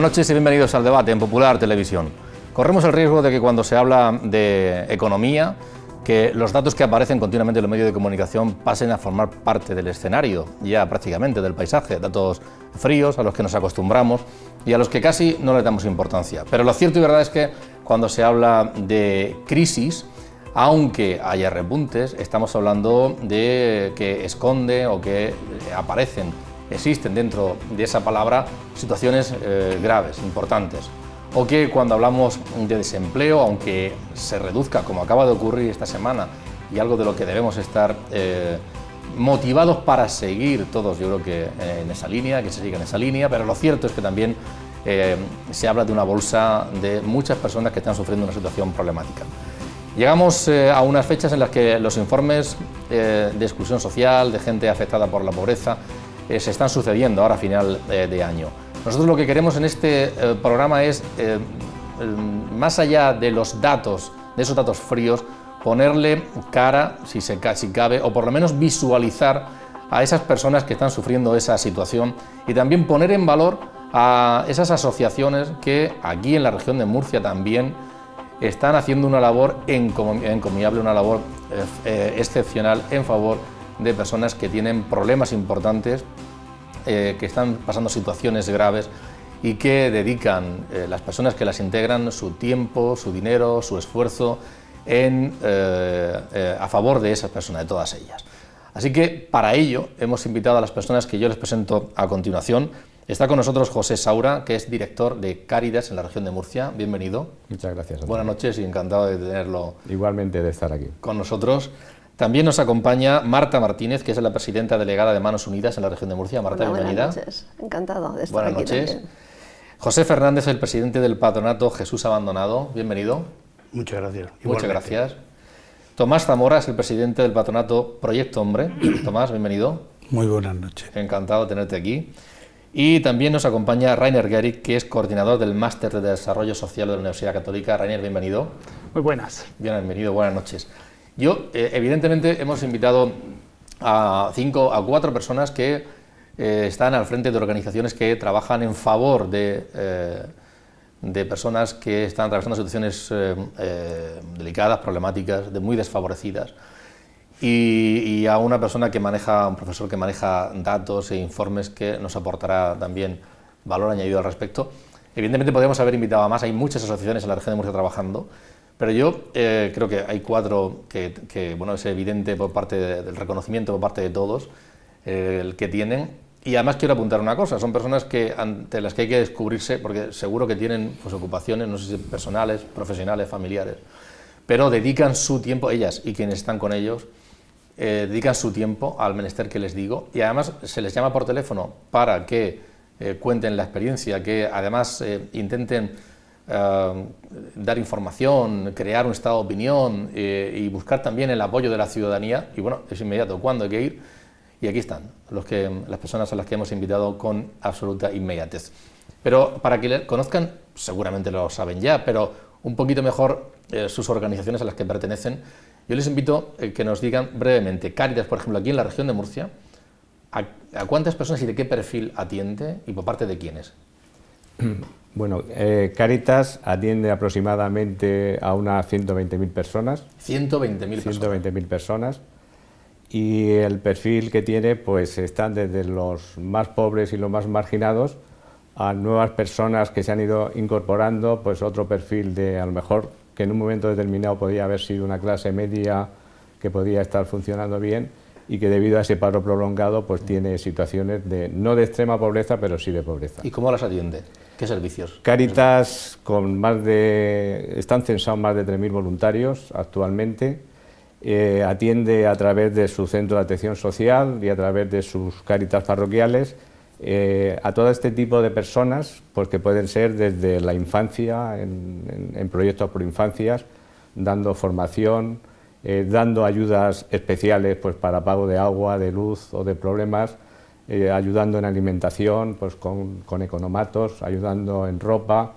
noches y bienvenidos al debate en Popular Televisión. Corremos el riesgo de que cuando se habla de economía, que los datos que aparecen continuamente en los medios de comunicación pasen a formar parte del escenario, ya prácticamente del paisaje, datos fríos a los que nos acostumbramos y a los que casi no le damos importancia. Pero lo cierto y verdad es que cuando se habla de crisis, aunque haya repuntes, estamos hablando de que esconde o que existen dentro de esa palabra situaciones graves, importantes. O que cuando hablamos de desempleo, aunque se reduzca, como acaba de ocurrir esta semana, y algo de lo que debemos estar motivados para seguir todos, yo creo que en esa línea, que se siga en esa línea, pero lo cierto es que también se habla de una bolsa de muchas personas que están sufriendo una situación problemática. Llegamos a unas fechas en las que los informes de exclusión social, de gente afectada por la pobreza, se están sucediendo ahora a final de año. Nosotros lo que queremos en este programa es, más allá de los datos, de esos datos fríos, ponerle cara, si cabe, o por lo menos visualizar a esas personas que están sufriendo esa situación y también poner en valor a esas asociaciones que aquí en la región de Murcia también están haciendo una labor encomiable, una labor excepcional en favor de personas que tienen problemas importantes, que están pasando situaciones graves y que dedican, las personas que las integran, su tiempo, su dinero, su esfuerzo a favor de esas personas, de todas ellas. Así que para ello hemos invitado a las personas que yo les presento a continuación. Está con nosotros José Saura, que es director de Cáritas en la región de Murcia. Bienvenido. Muchas gracias. Buenas noches y encantado de tenerlo. Igualmente de estar aquí. Con nosotros. También nos acompaña Marta Martínez, que es la presidenta delegada de Manos Unidas en la región de Murcia. Marta, bienvenida. Buenas noches, encantado de estar buenas aquí noches. también. José Fernández, el presidente del patronato Jesús Abandonado. Bienvenido. Muchas gracias. Muchas gracias. Tomás Zamora es el presidente del patronato Proyecto Hombre. Tomás, bienvenido. Muy buenas noches. Encantado de tenerte aquí. Y también nos acompaña Rainer Gehrig, que es coordinador del Máster de Desarrollo Social de la Universidad Católica. Rainer, bienvenido. Muy buenas. Bienvenido, buenas noches. Yo, evidentemente, hemos invitado a 4 personas que están al frente de organizaciones que trabajan en favor de personas que están atravesando situaciones delicadas, problemáticas, muy desfavorecidas, y a una persona que maneja, un profesor que maneja datos e informes que nos aportará también valor añadido al respecto. Evidentemente podríamos haber invitado a más, hay muchas asociaciones en la región de Murcia trabajando, pero yo creo que hay 4 que bueno, es evidente por parte del reconocimiento por parte de todos el que tienen. Y además quiero apuntar una cosa, son personas ante las que hay que descubrirse, porque seguro que tienen pues, ocupaciones, no sé si personales, profesionales, familiares, pero dedican su tiempo, ellas y quienes están con ellos, dedican su tiempo al menester que les digo, y además se les llama por teléfono para que cuenten la experiencia, que además intenten dar información, crear un estado de opinión y buscar también el apoyo de la ciudadanía. Y bueno, es inmediato, ¿cuándo hay que ir? Y aquí están las personas a las que hemos invitado con absoluta inmediatez. Pero para que conozcan, seguramente lo saben ya, pero un poquito mejor sus organizaciones a las que pertenecen, yo les invito que nos digan brevemente, Cáritas, por ejemplo, aquí en la región de Murcia, ¿a cuántas personas y de qué perfil atiende y por parte de quiénes? Bueno, Cáritas atiende aproximadamente a unas 120.000 personas. 120.000 personas. 120.000 personas. Y el perfil que tiene, pues están desde los más pobres y los más marginados a nuevas personas que se han ido incorporando, pues otro perfil de, a lo mejor, que en un momento determinado podía haber sido una clase media que podía estar funcionando bien y que debido a ese paro prolongado, pues tiene situaciones no de extrema pobreza, pero sí de pobreza. ¿Y cómo las atiende? ¿Qué servicios? Cáritas, están censados más de 3.000 voluntarios actualmente. Atiende a través de su centro de atención social y a través de sus Cáritas parroquiales a todo este tipo de personas, pues que pueden ser desde la infancia, en proyectos por infancias, dando formación, dando ayudas especiales pues para pago de agua, de luz o de problemas, ayudando en alimentación, pues con economatos, ayudando en ropa,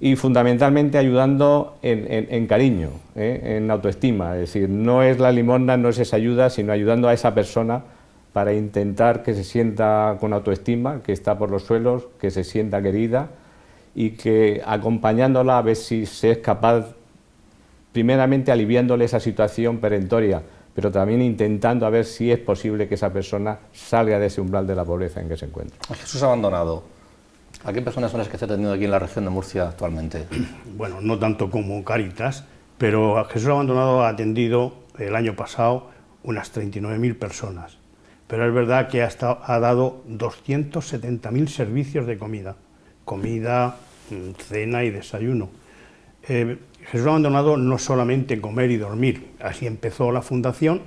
y fundamentalmente ayudando en cariño, en autoestima. Es decir, no es la limosna, no es esa ayuda, sino ayudando a esa persona para intentar que se sienta con autoestima, que está por los suelos, que se sienta querida y que acompañándola a ver si se es capaz, primeramente aliviándole esa situación perentoria, pero también intentando a ver si es posible que esa persona salga de ese umbral de la pobreza en que se encuentra. Jesús Abandonado, ¿a qué personas son las que está atendiendo aquí en la región de Murcia actualmente? Bueno, no tanto como Cáritas, pero a Jesús Abandonado ha atendido el año pasado unas 39.000 personas. Pero es verdad que ha dado 270.000 servicios de comida, cena y desayuno. Jesús Abandonado no solamente comer y dormir, así empezó la fundación,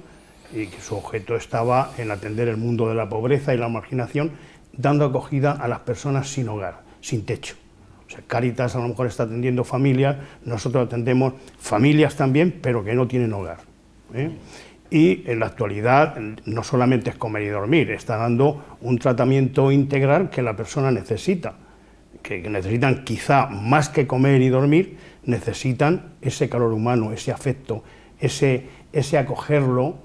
y que su objeto estaba en atender el mundo de la pobreza y la marginación, dando acogida a las personas sin hogar, sin techo. O sea, Cáritas a lo mejor está atendiendo familias, nosotros atendemos familias también, pero que no tienen hogar, ¿eh? Y en la actualidad no solamente es comer y dormir, está dando un tratamiento integral que la persona necesita, que necesitan quizá más que comer y dormir, necesitan ese calor humano, ese afecto, ese acogerlo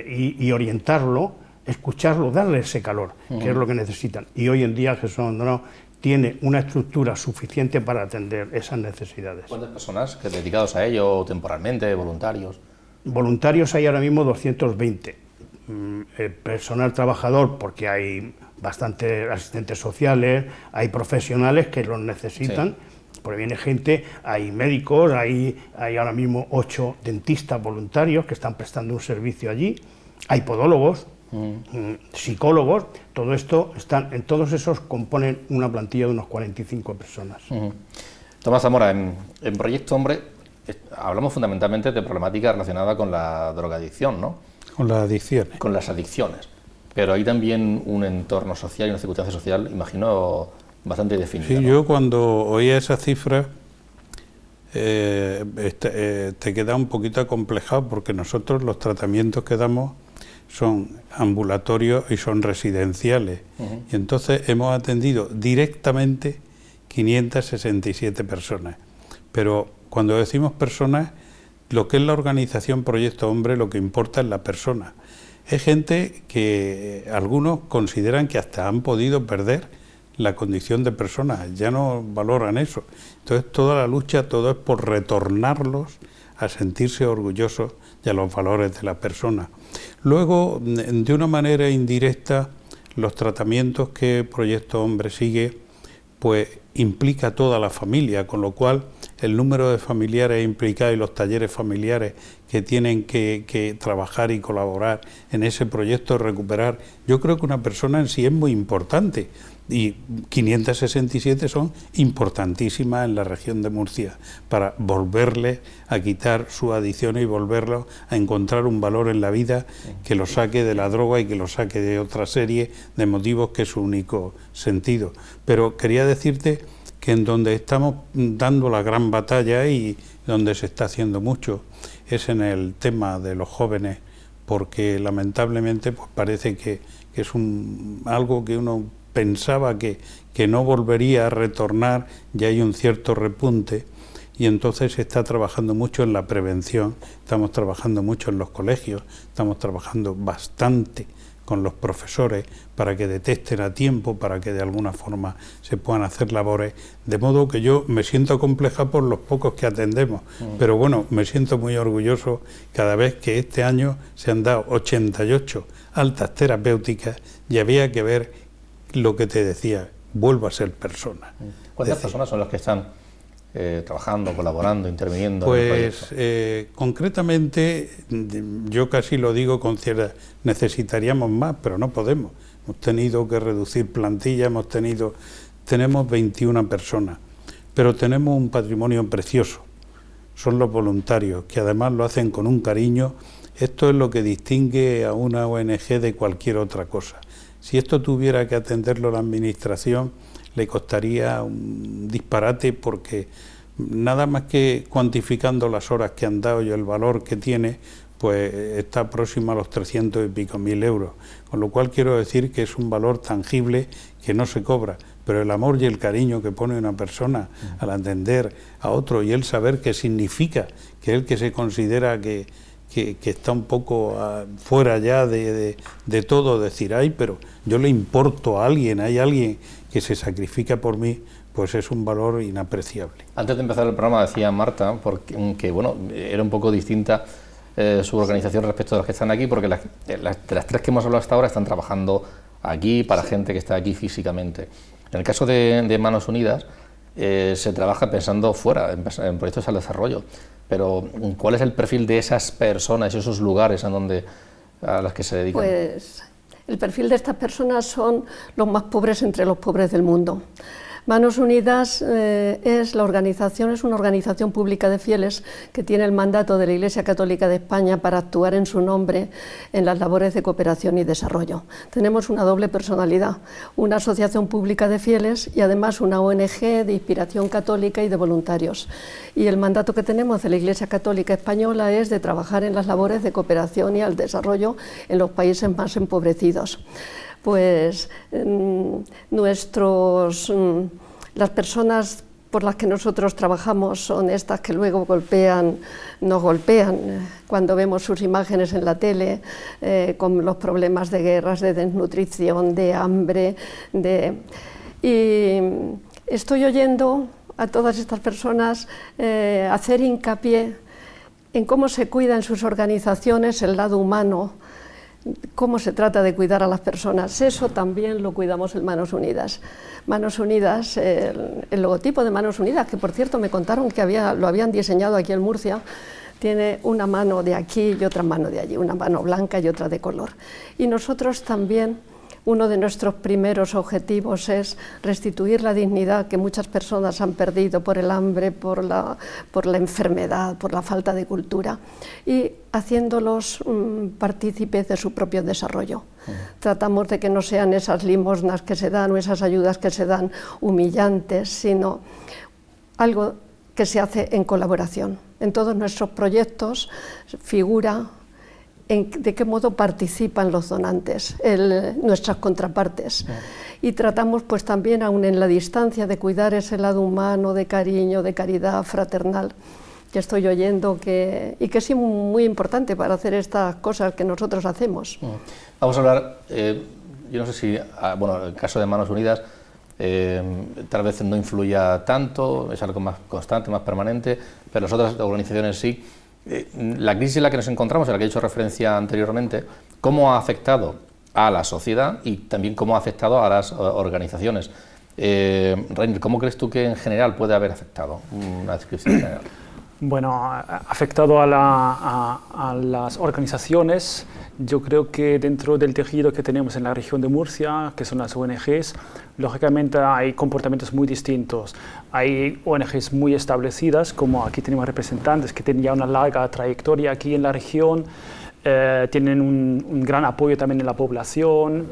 y orientarlo, escucharlo, darle ese calor, que es lo que necesitan. Y hoy en día Jesús Abandonado tiene una estructura suficiente para atender esas necesidades. ¿Cuántas personas que dedicados a ello temporalmente, voluntarios? Voluntarios hay ahora mismo 220. Personal trabajador, porque hay bastantes asistentes sociales, hay profesionales que los necesitan, sí. Porque viene gente, hay médicos, hay ahora mismo 8 dentistas voluntarios que están prestando un servicio allí, hay podólogos, psicólogos, todo esto, todos esos componen una plantilla de unos 45 personas. Tomás Zamora, en Proyecto Hombre hablamos fundamentalmente de problemática relacionada con la drogadicción, ¿no? Con las adicciones. Con las adicciones. Pero hay también un entorno social y una circunstancia social, imagino, bastante definida. Sí, ¿no? Yo cuando oía esas cifras te queda un poquito acomplejado, porque nosotros los tratamientos que damos son ambulatorios y son residenciales. Y entonces hemos atendido directamente 567 personas. Pero cuando decimos personas, lo que es la organización Proyecto Hombre, lo que importa es la persona. Es gente que algunos consideran que hasta han podido perder la condición de personas, ya no valoran eso. Entonces toda la lucha, todo es por retornarlos a sentirse orgullosos de los valores de la persona. Luego, de una manera indirecta, los tratamientos que Proyecto Hombre sigue, pues implica a toda la familia, con lo cual el número de familiares implicados y los talleres familiares que tienen que trabajar y colaborar en ese proyecto de recuperar, yo creo que una persona en sí es muy importante, y 567 son importantísimas en la región de Murcia para volverle a quitar sus adicciones y volverlo a encontrar un valor en la vida que lo saque de la droga y que lo saque de otra serie de motivos que es su único sentido. Pero quería decirte que en donde estamos dando la gran batalla y donde se está haciendo mucho es en el tema de los jóvenes, porque lamentablemente pues parece que es algo que uno pensaba que no volvería a retornar, ya hay un cierto repunte, y entonces se está trabajando mucho en la prevención, estamos trabajando mucho en los colegios, estamos trabajando bastante con los profesores para que detecten a tiempo, para que de alguna forma se puedan hacer labores, de modo que yo me siento acomplejado por los pocos que atendemos, pero bueno, me siento muy orgulloso cada vez que este año se han dado 88 altas terapéuticas y había que ver lo que te decía, vuelvo a ser persona. ¿Cuántas personas son las que están trabajando, colaborando, interviniendo? Pues concretamente, yo casi lo digo con cierta, necesitaríamos más, pero no podemos. Hemos tenido que reducir plantilla, tenemos 21 personas, pero tenemos un patrimonio precioso. Son los voluntarios, que además lo hacen con un cariño. Esto es lo que distingue a una ONG de cualquier otra cosa. Si esto tuviera que atenderlo la Administración, le costaría un disparate, porque nada más que cuantificando las horas que han dado y el valor que tiene, pues está próximo a los 300 y pico mil euros. Con lo cual quiero decir que es un valor tangible que no se cobra, pero el amor y el cariño que pone una persona al atender a otro, y el saber qué significa, que él que se considera que está un poco fuera ya de todo, decir, ay, pero yo le importo a alguien, hay alguien que se sacrifica por mí, pues es un valor inapreciable. Antes de empezar el programa decía Marta que bueno, era un poco distinta su organización respecto a las que están aquí, porque de las tres que hemos hablado hasta ahora están trabajando aquí para gente que está aquí físicamente. En el caso de Manos Unidas se trabaja pensando fuera, en proyectos al desarrollo, pero ¿cuál es el perfil de esas personas y esos lugares a los que se dedican? Pues el perfil de estas personas son los más pobres entre los pobres del mundo. Manos Unidas es una organización pública de fieles que tiene el mandato de la Iglesia Católica de España para actuar en su nombre en las labores de cooperación y desarrollo. Tenemos una doble personalidad, una asociación pública de fieles y además una ONG de inspiración católica y de voluntarios. Y el mandato que tenemos de la Iglesia Católica Española es de trabajar en las labores de cooperación y al desarrollo en los países más empobrecidos. Pues las personas por las que nosotros trabajamos son estas que luego nos golpean cuando vemos sus imágenes en la tele con los problemas de guerras, de desnutrición, de hambre. Y estoy oyendo a todas estas personas hacer hincapié en cómo se cuida en sus organizaciones el lado humano, cómo se trata de cuidar a las personas. Eso también lo cuidamos en Manos Unidas. Manos Unidas, el logotipo de Manos Unidas, que por cierto me contaron que lo habían diseñado aquí en Murcia, tiene una mano de aquí y otra mano de allí, una mano blanca y otra de color. Y nosotros también, uno de nuestros primeros objetivos es restituir la dignidad que muchas personas han perdido por el hambre, por la enfermedad, por la falta de cultura, y haciéndolos partícipes de su propio desarrollo. Tratamos de que no sean esas limosnas que se dan o esas ayudas que se dan humillantes, sino algo que se hace en colaboración. En todos nuestros proyectos figura de qué modo participan los donantes, nuestras contrapartes. Y tratamos pues también, aún en la distancia, de cuidar ese lado humano, de cariño, de caridad fraternal, que estoy oyendo y que es muy importante para hacer estas cosas que nosotros hacemos. Vamos a hablar, yo no sé si, bueno, el caso de Manos Unidas tal vez no influya tanto, es algo más constante, más permanente, pero las otras organizaciones sí. La crisis en la que nos encontramos, a la que he hecho referencia anteriormente, ¿cómo ha afectado a la sociedad y también cómo ha afectado a las organizaciones? Reiner, ¿cómo crees tú que en general puede haber afectado una descripción general? Bueno, ha afectado a las organizaciones. Yo creo que dentro del tejido que tenemos en la región de Murcia, que son las ONGs, lógicamente hay comportamientos muy distintos. Hay ONGs muy establecidas, como aquí tenemos representantes que tienen ya una larga trayectoria aquí en la región, tienen un gran apoyo también en la población,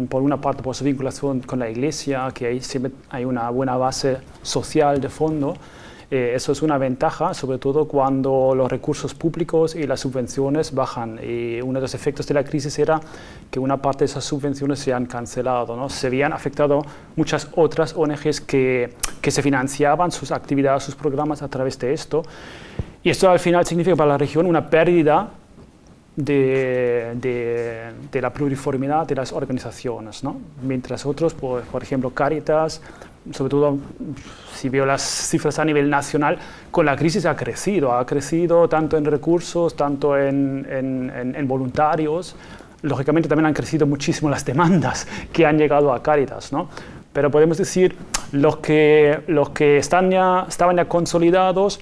por una parte por su vinculación con la Iglesia, que siempre hay una buena base social de fondo. Eso es una ventaja, sobre todo cuando los recursos públicos y las subvenciones bajan. Y uno de los efectos de la crisis era que una parte de esas subvenciones se han cancelado, ¿no? Se habían afectado muchas otras ONGs que se financiaban sus actividades, sus programas a través de esto. Y esto al final significa para la región una pérdida de la pluriformidad de las organizaciones, ¿no? Mientras otros, por ejemplo, Cáritas, sobre todo si veo las cifras a nivel nacional, con la crisis ha crecido tanto en recursos, tanto en voluntarios. Lógicamente también han crecido muchísimo las demandas que han llegado a Cáritas, ¿no? Pero podemos decir, los que estaban ya consolidados,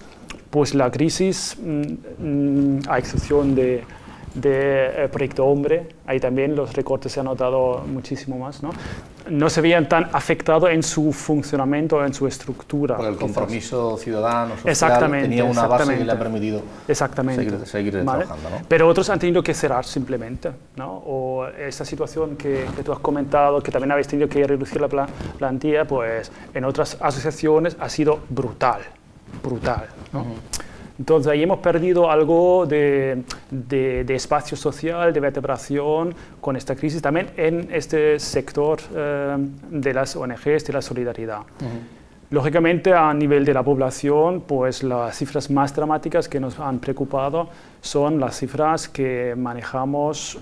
pues la crisis, a excepción de Proyecto Hombre, ahí también los recortes se han notado muchísimo más, ¿no? No se veían tan afectados en su funcionamiento, en su estructura. Por el compromiso ciudadano, social, tenía una base que le ha permitido seguir trabajando, ¿no? Pero otros han tenido que cerrar simplemente, ¿no? O esta situación que tú has comentado, que también habéis tenido que reducir la plantilla, pues en otras asociaciones ha sido brutal, ¿no? Entonces ahí hemos perdido algo de espacio social, de vertebración con esta crisis, también en este sector de las ONGs, de la solidaridad. Lógicamente, a nivel de la población, pues las cifras más dramáticas que nos han preocupado son las cifras que manejamos,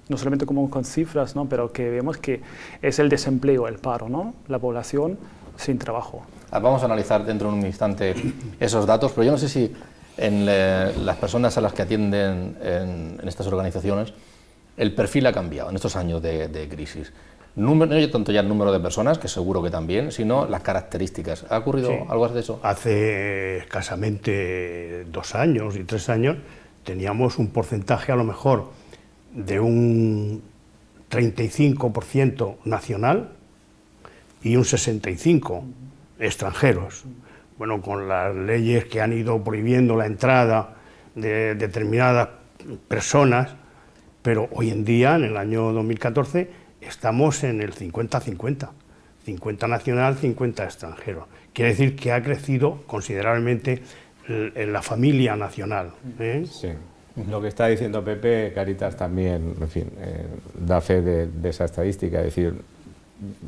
no solamente como con cifras, ¿no? Pero que vemos que es el desempleo, el paro, ¿no? La población sin trabajo. Vamos a analizar dentro de un instante esos datos, pero yo no sé si en las personas a las que atienden en estas organizaciones el perfil ha cambiado en estos años de crisis. No tanto ya el número de personas, que seguro que también, sino las características. ¿Ha ocurrido algo de eso? Hace escasamente 2 años y 3 años teníamos un porcentaje a lo mejor de un 35% nacional y un 65% extranjeros. Bueno, con las leyes que han ido prohibiendo la entrada de determinadas personas, pero hoy en día, en el año 2014, estamos en el 50-50, 50 nacional, 50 extranjeros. Quiere decir que ha crecido considerablemente la familia nacional. Sí. Lo que está diciendo Pepe, Cáritas también, en fin, da fe de esa estadística. Es decir,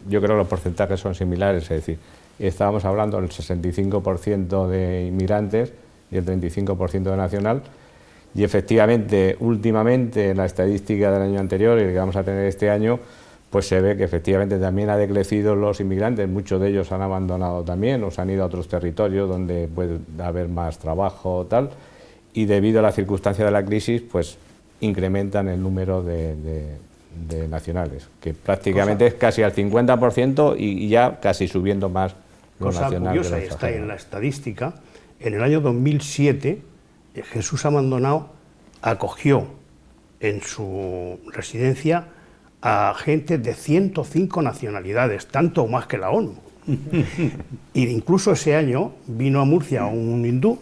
yo creo que los porcentajes son similares, es decir, estábamos hablando del 65% de inmigrantes y el 35% de nacional, y efectivamente, últimamente, en la estadística del año anterior y que vamos a tener este año, pues se ve que efectivamente también ha decrecido los inmigrantes, muchos de ellos han abandonado también, o se han ido a otros territorios donde puede haber más trabajo tal, y debido a la circunstancia de la crisis, pues incrementan el número de nacionales, que prácticamente es casi al 50% y ya casi subiendo más los nacionales. Cosa curiosa, está en la estadística, en el año 2007 Jesús Amandonao acogió en su residencia a gente de 105 nacionalidades, tanto o más que la ONU. Y incluso ese año vino a Murcia un hindú,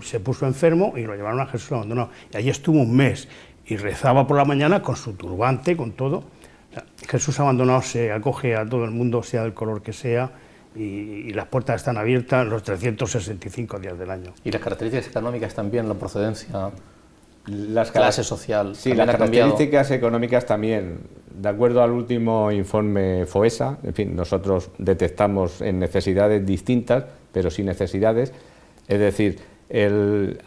se puso enfermo y lo llevaron a Jesús Amandonao. Y allí estuvo un mes y rezaba por la mañana con su turbante, con todo. O sea, Jesús Amandonao se acoge a todo el mundo, sea del color que sea, y las puertas están abiertas los 365 días del año. ¿Y las características económicas también, la procedencia, la clase social? Sí, las características económicas también. De acuerdo al último informe FOESA, en fin, nosotros detectamos en necesidades distintas, pero sin necesidades. Es decir,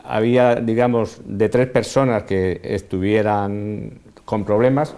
había, digamos, de 3 personas que estuvieran con problemas,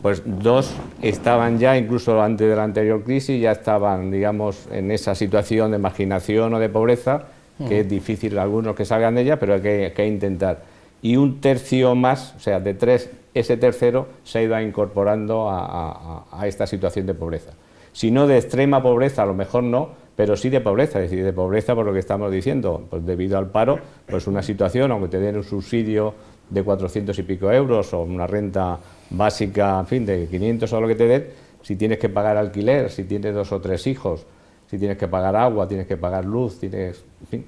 pues 2 estaban ya, incluso antes de la anterior crisis, ya estaban, digamos, en esa situación de marginación o de pobreza, que es difícil algunos que salgan de ella, pero hay que intentar. Y un tercio más, o sea, de 3, ese tercero se ha ido incorporando a esta situación de pobreza. Si no de extrema pobreza, a lo mejor no, pero sí de pobreza, es decir, de pobreza por lo que estamos diciendo, pues debido al paro, pues una situación, aunque te den un subsidio de 400 y pico euros o una renta básica, en fin, de 500 o lo que te den, si tienes que pagar alquiler, si tienes 2 o 3 hijos, si tienes que pagar agua, tienes que pagar luz, tienes, en fin,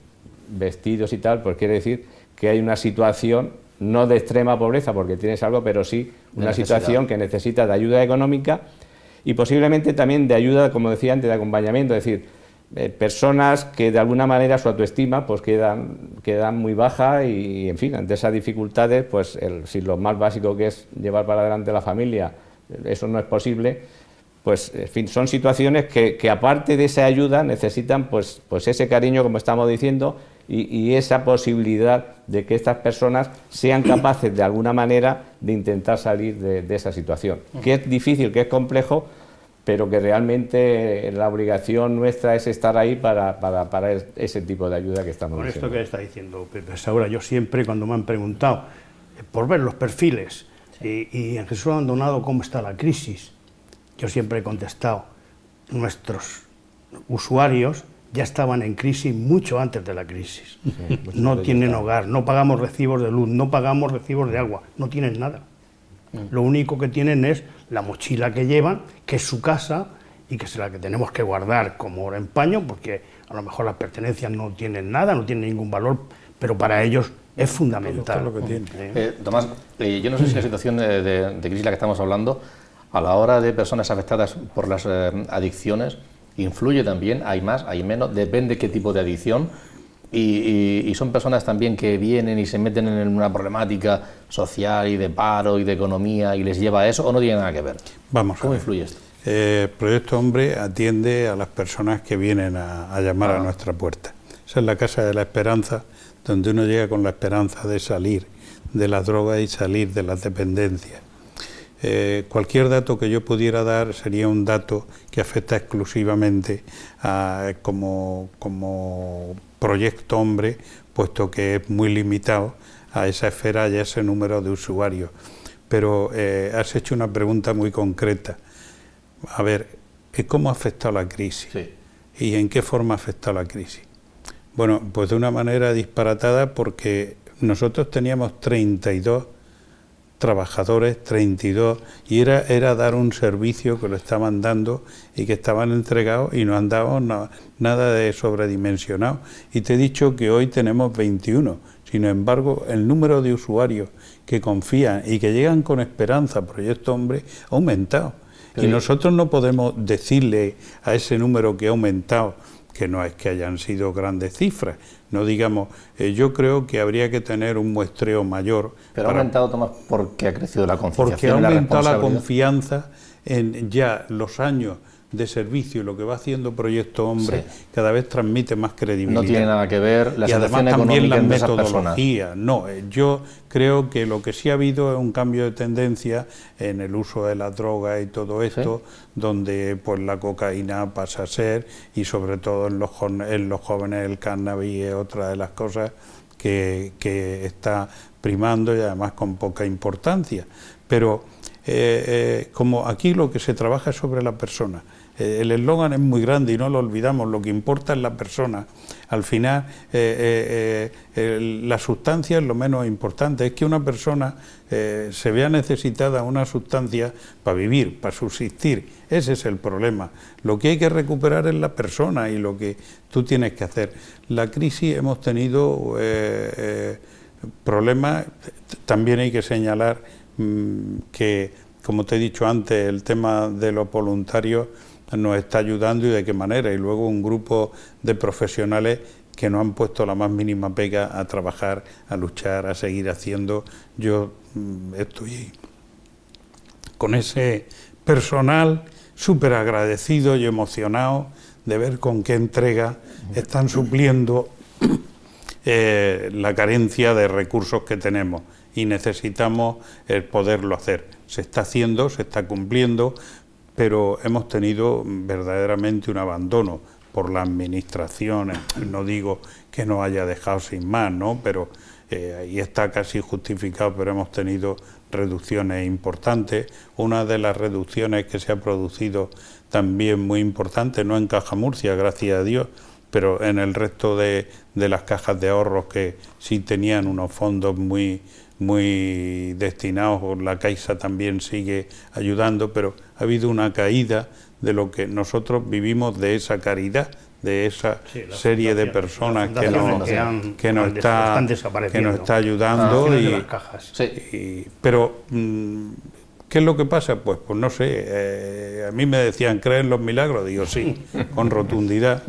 vestidos y tal, pues quiere decir que hay una situación no de extrema pobreza porque tienes algo, pero sí una situación que necesita de ayuda económica y posiblemente también de ayuda, como decía antes, de acompañamiento, es decir, personas que de alguna manera su autoestima pues quedan muy baja y en fin, ante esas dificultades, pues si lo más básico que es llevar para adelante la familia, eso no es posible, pues en fin, son situaciones que aparte de esa ayuda necesitan pues ese cariño, como estamos diciendo, y esa posibilidad de que estas personas sean capaces de alguna manera de intentar salir de esa situación, que es difícil, que es complejo, pero que realmente la obligación nuestra es estar ahí para ese tipo de ayuda que estamos diciendo. Con esto que está diciendo Pepe Saura, yo siempre cuando me han preguntado por ver los perfiles y en Jesús Amandonao cómo está la crisis, yo siempre he contestado, nuestros usuarios ya estaban en crisis mucho antes de la crisis. Sí, no tienen hogar, no pagamos recibos de luz, no pagamos recibos de agua, no tienen nada. Lo único que tienen es la mochila que llevan, que es su casa y que es la que tenemos que guardar como oro en paño, porque a lo mejor las pertenencias no tienen nada, no tienen ningún valor, pero para ellos es fundamental. Lo que tiene. Tomás, yo no sé si la situación de crisis la que estamos hablando, a la hora de personas afectadas por las adicciones, influye también, hay más, hay menos, depende qué tipo de adicción. Y son personas también que vienen y se meten en una problemática social y de paro y de economía y les lleva a eso, ¿o no tiene nada que ver? Vamos ¿Cómo influye esto? Proyecto Hombre atiende a las personas que vienen a llamar a nuestra puerta. Esa es la Casa de la Esperanza, donde uno llega con la esperanza de salir de las drogas y salir de las dependencias. Cualquier dato que yo pudiera dar sería un dato que afecta exclusivamente como proyecto hombre, puesto que es muy limitado a esa esfera y a ese número de usuarios. Pero has hecho una pregunta muy concreta. A ver, ¿cómo ha afectado la crisis? Sí. ¿Y en qué forma ha afectado la crisis? Bueno, pues de una manera disparatada, porque nosotros teníamos 32 trabajadores, 32, y era dar un servicio que lo estaban dando y que estaban entregados y no andábamos nada de sobredimensionado. Y te he dicho que hoy tenemos 21. Sin embargo, el número de usuarios que confían y que llegan con esperanza a Proyecto Hombre ha aumentado. Y nosotros no podemos decirle a ese número que ha aumentado, que no es que hayan sido grandes cifras, no digamos, yo creo que habría que tener un muestreo mayor. Pero ha aumentado, Tomás, porque ha crecido la concienciación. Porque ha aumentado la confianza en ya los años de servicio, lo que va haciendo Proyecto Hombre, sí, cada vez transmite más credibilidad. No tiene nada que ver la situación económica en esas personas. No, yo creo que lo que sí ha habido es un cambio de tendencia en el uso de la droga y todo esto, ¿sí?, donde pues la cocaína pasa a ser, y sobre todo en los jóvenes el cannabis es otra de las cosas que está primando, y además con poca importancia. Pero como aquí lo que se trabaja es sobre la persona. El eslogan es muy grande y no lo olvidamos, lo que importa es la persona. Al final, la sustancia es lo menos importante, es que una persona se vea necesitada una sustancia para vivir, para subsistir. Ese es el problema. Lo que hay que recuperar es la persona y lo que tú tienes que hacer. La crisis hemos tenido problemas, también hay que señalar que, como te he dicho antes, el tema de los voluntarios nos está ayudando, y de qué manera, y luego un grupo de profesionales que no han puesto la más mínima pega a trabajar, a luchar, a seguir haciendo. Yo estoy con ese personal súper agradecido y emocionado de ver con qué entrega están supliendo la carencia de recursos que tenemos, y necesitamos poderlo hacer. Se está haciendo, se está cumpliendo, pero hemos tenido verdaderamente un abandono por la administración. No digo que nos haya dejado sin más, ¿no?, pero ahí está casi justificado, pero hemos tenido reducciones importantes. Una de las reducciones que se ha producido también muy importante, no en Caja Murcia, gracias a Dios, pero en el resto de las cajas de ahorros que sí tenían unos fondos muy destinados, la Caixa también sigue ayudando, pero ha habido una caída de lo que nosotros vivimos, de esa caridad, de esa serie de personas que nos está ayudando. Pero ¿qué es lo que pasa? Pues no sé, a mí me decían, ¿crees en los milagros? Digo, sí, con rotundidad.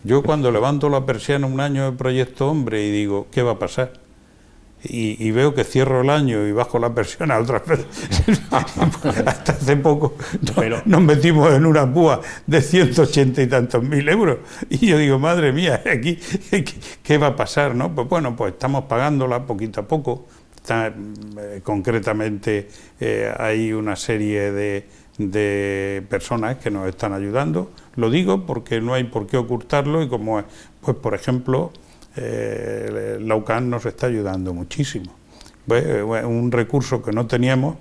Yo cuando levanto la persiana un año de Proyecto Hombre y digo, ¿qué va a pasar? Y veo que cierro el año y bajo la persiana otra vez. Hasta hace poco nos metimos en una púa de 180 y tantos mil euros. Y yo digo, madre mía, aquí ¿qué va a pasar, no? Pues bueno, pues estamos pagándola poquito a poco. Concretamente hay una serie de personas que nos están ayudando. Lo digo porque no hay por qué ocultarlo, y como, pues por ejemplo, la UCAN nos está ayudando muchísimo. Un recurso que no teníamos,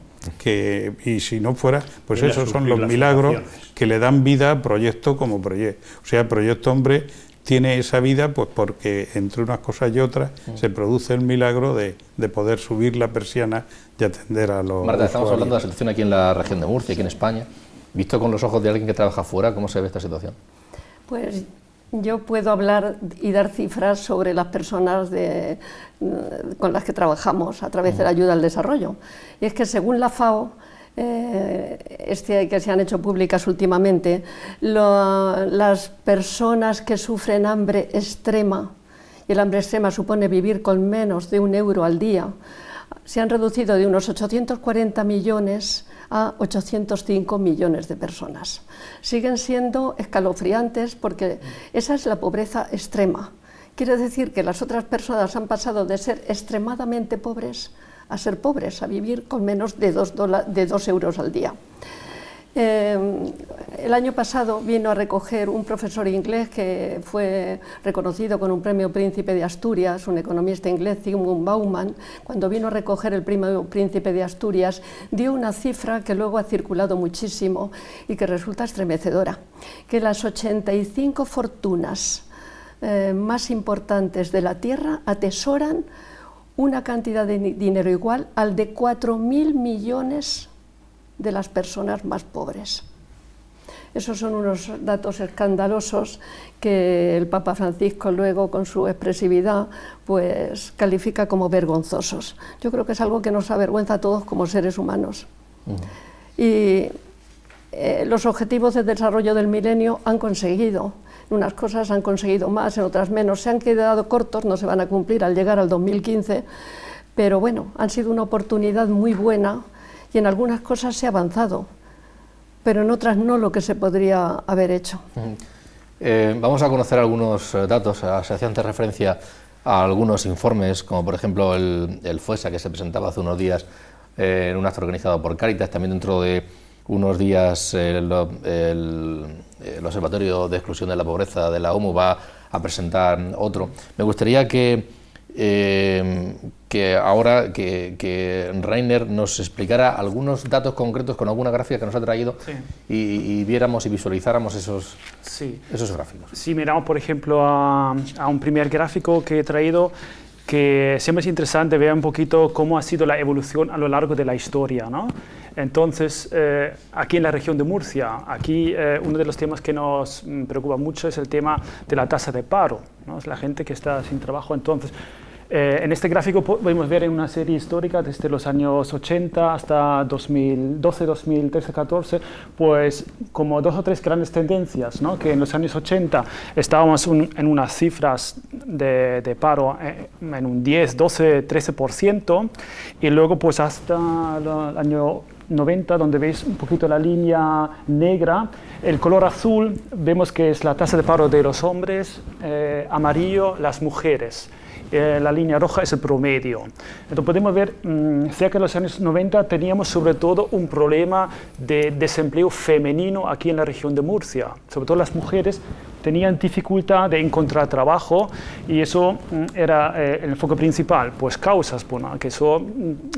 y si no fuera, pues esos son los milagros que le dan vida a proyectos como Proyecto. O sea, Proyecto Hombre tiene esa vida pues porque entre unas cosas y otras se produce el milagro de poder subir la persiana y atender a los Marta, estamos usuarios. hablando de la situación aquí en la región de Murcia, aquí en España. Visto con los ojos de alguien que trabaja fuera, ¿cómo se ve esta situación? Pues yo puedo hablar y dar cifras sobre las personas con las que trabajamos a través de la ayuda al desarrollo. Y es que según la FAO, que se han hecho públicas últimamente, las personas que sufren hambre extrema, y el hambre extrema supone vivir con menos de €1 al día, se han reducido de unos 840 millones a 805 millones de personas. Siguen siendo escalofriantes porque esa es la pobreza extrema. Quiere decir que las otras personas han pasado de ser extremadamente pobres a ser pobres, a vivir con menos de 2 euros al día. El año pasado vino a recoger un profesor inglés que fue reconocido con un premio Príncipe de Asturias, un economista inglés, Zygmunt Bauman. Cuando vino a recoger el premio Príncipe de Asturias, dio una cifra que luego ha circulado muchísimo y que resulta estremecedora, que las 85 fortunas más importantes de la Tierra atesoran una cantidad de dinero igual al de 4.000 millones de las personas más pobres. Esos son unos datos escandalosos que el Papa Francisco luego, con su expresividad, pues califica como vergonzosos. Yo creo que es algo que nos avergüenza a todos como seres humanos. Y los objetivos de desarrollo del milenio han conseguido, en unas cosas han conseguido más, en otras menos, se han quedado cortos, no se van a cumplir al llegar al 2015, pero bueno, han sido una oportunidad muy buena y en algunas cosas se ha avanzado, pero en otras no lo que se podría haber hecho. Vamos a conocer algunos datos. Se hacía antes referencia a algunos informes, como por ejemplo el FOESA, que se presentaba hace unos días en un acto organizado por Cáritas. También dentro de unos días el Observatorio de Exclusión de la Pobreza de la ONU va a presentar otro. Me gustaría que ahora Rainer nos explicara algunos datos concretos con alguna gráfica que nos ha traído, sí, y viéramos y visualizáramos esos gráficos. Si miramos, por ejemplo, a un primer gráfico que he traído, que siempre es interesante ver un poquito cómo ha sido la evolución a lo largo de la historia, ¿no? Entonces, aquí en la región de Murcia, uno de los temas que nos preocupa mucho es el tema de la tasa de paro, ¿no? Es la gente que está sin trabajo. Entonces, en este gráfico podemos ver en una serie histórica desde los años 80 hasta 2012, 2013, 14, pues como 2 o 3 grandes tendencias, ¿no? Que en los años 80 estábamos en unas cifras de paro en un 10, 12, 13%, y luego pues hasta el año 90, donde veis un poquito la línea negra, el color azul vemos que es la tasa de paro de los hombres, amarillo las mujeres. La línea roja es el promedio. Entonces podemos ver, cerca de los años 90 teníamos sobre todo un problema de desempleo femenino aquí en la región de Murcia. Sobre todo las mujeres tenían dificultad de encontrar trabajo y eso era el enfoque principal. Pues causas, bueno, que eso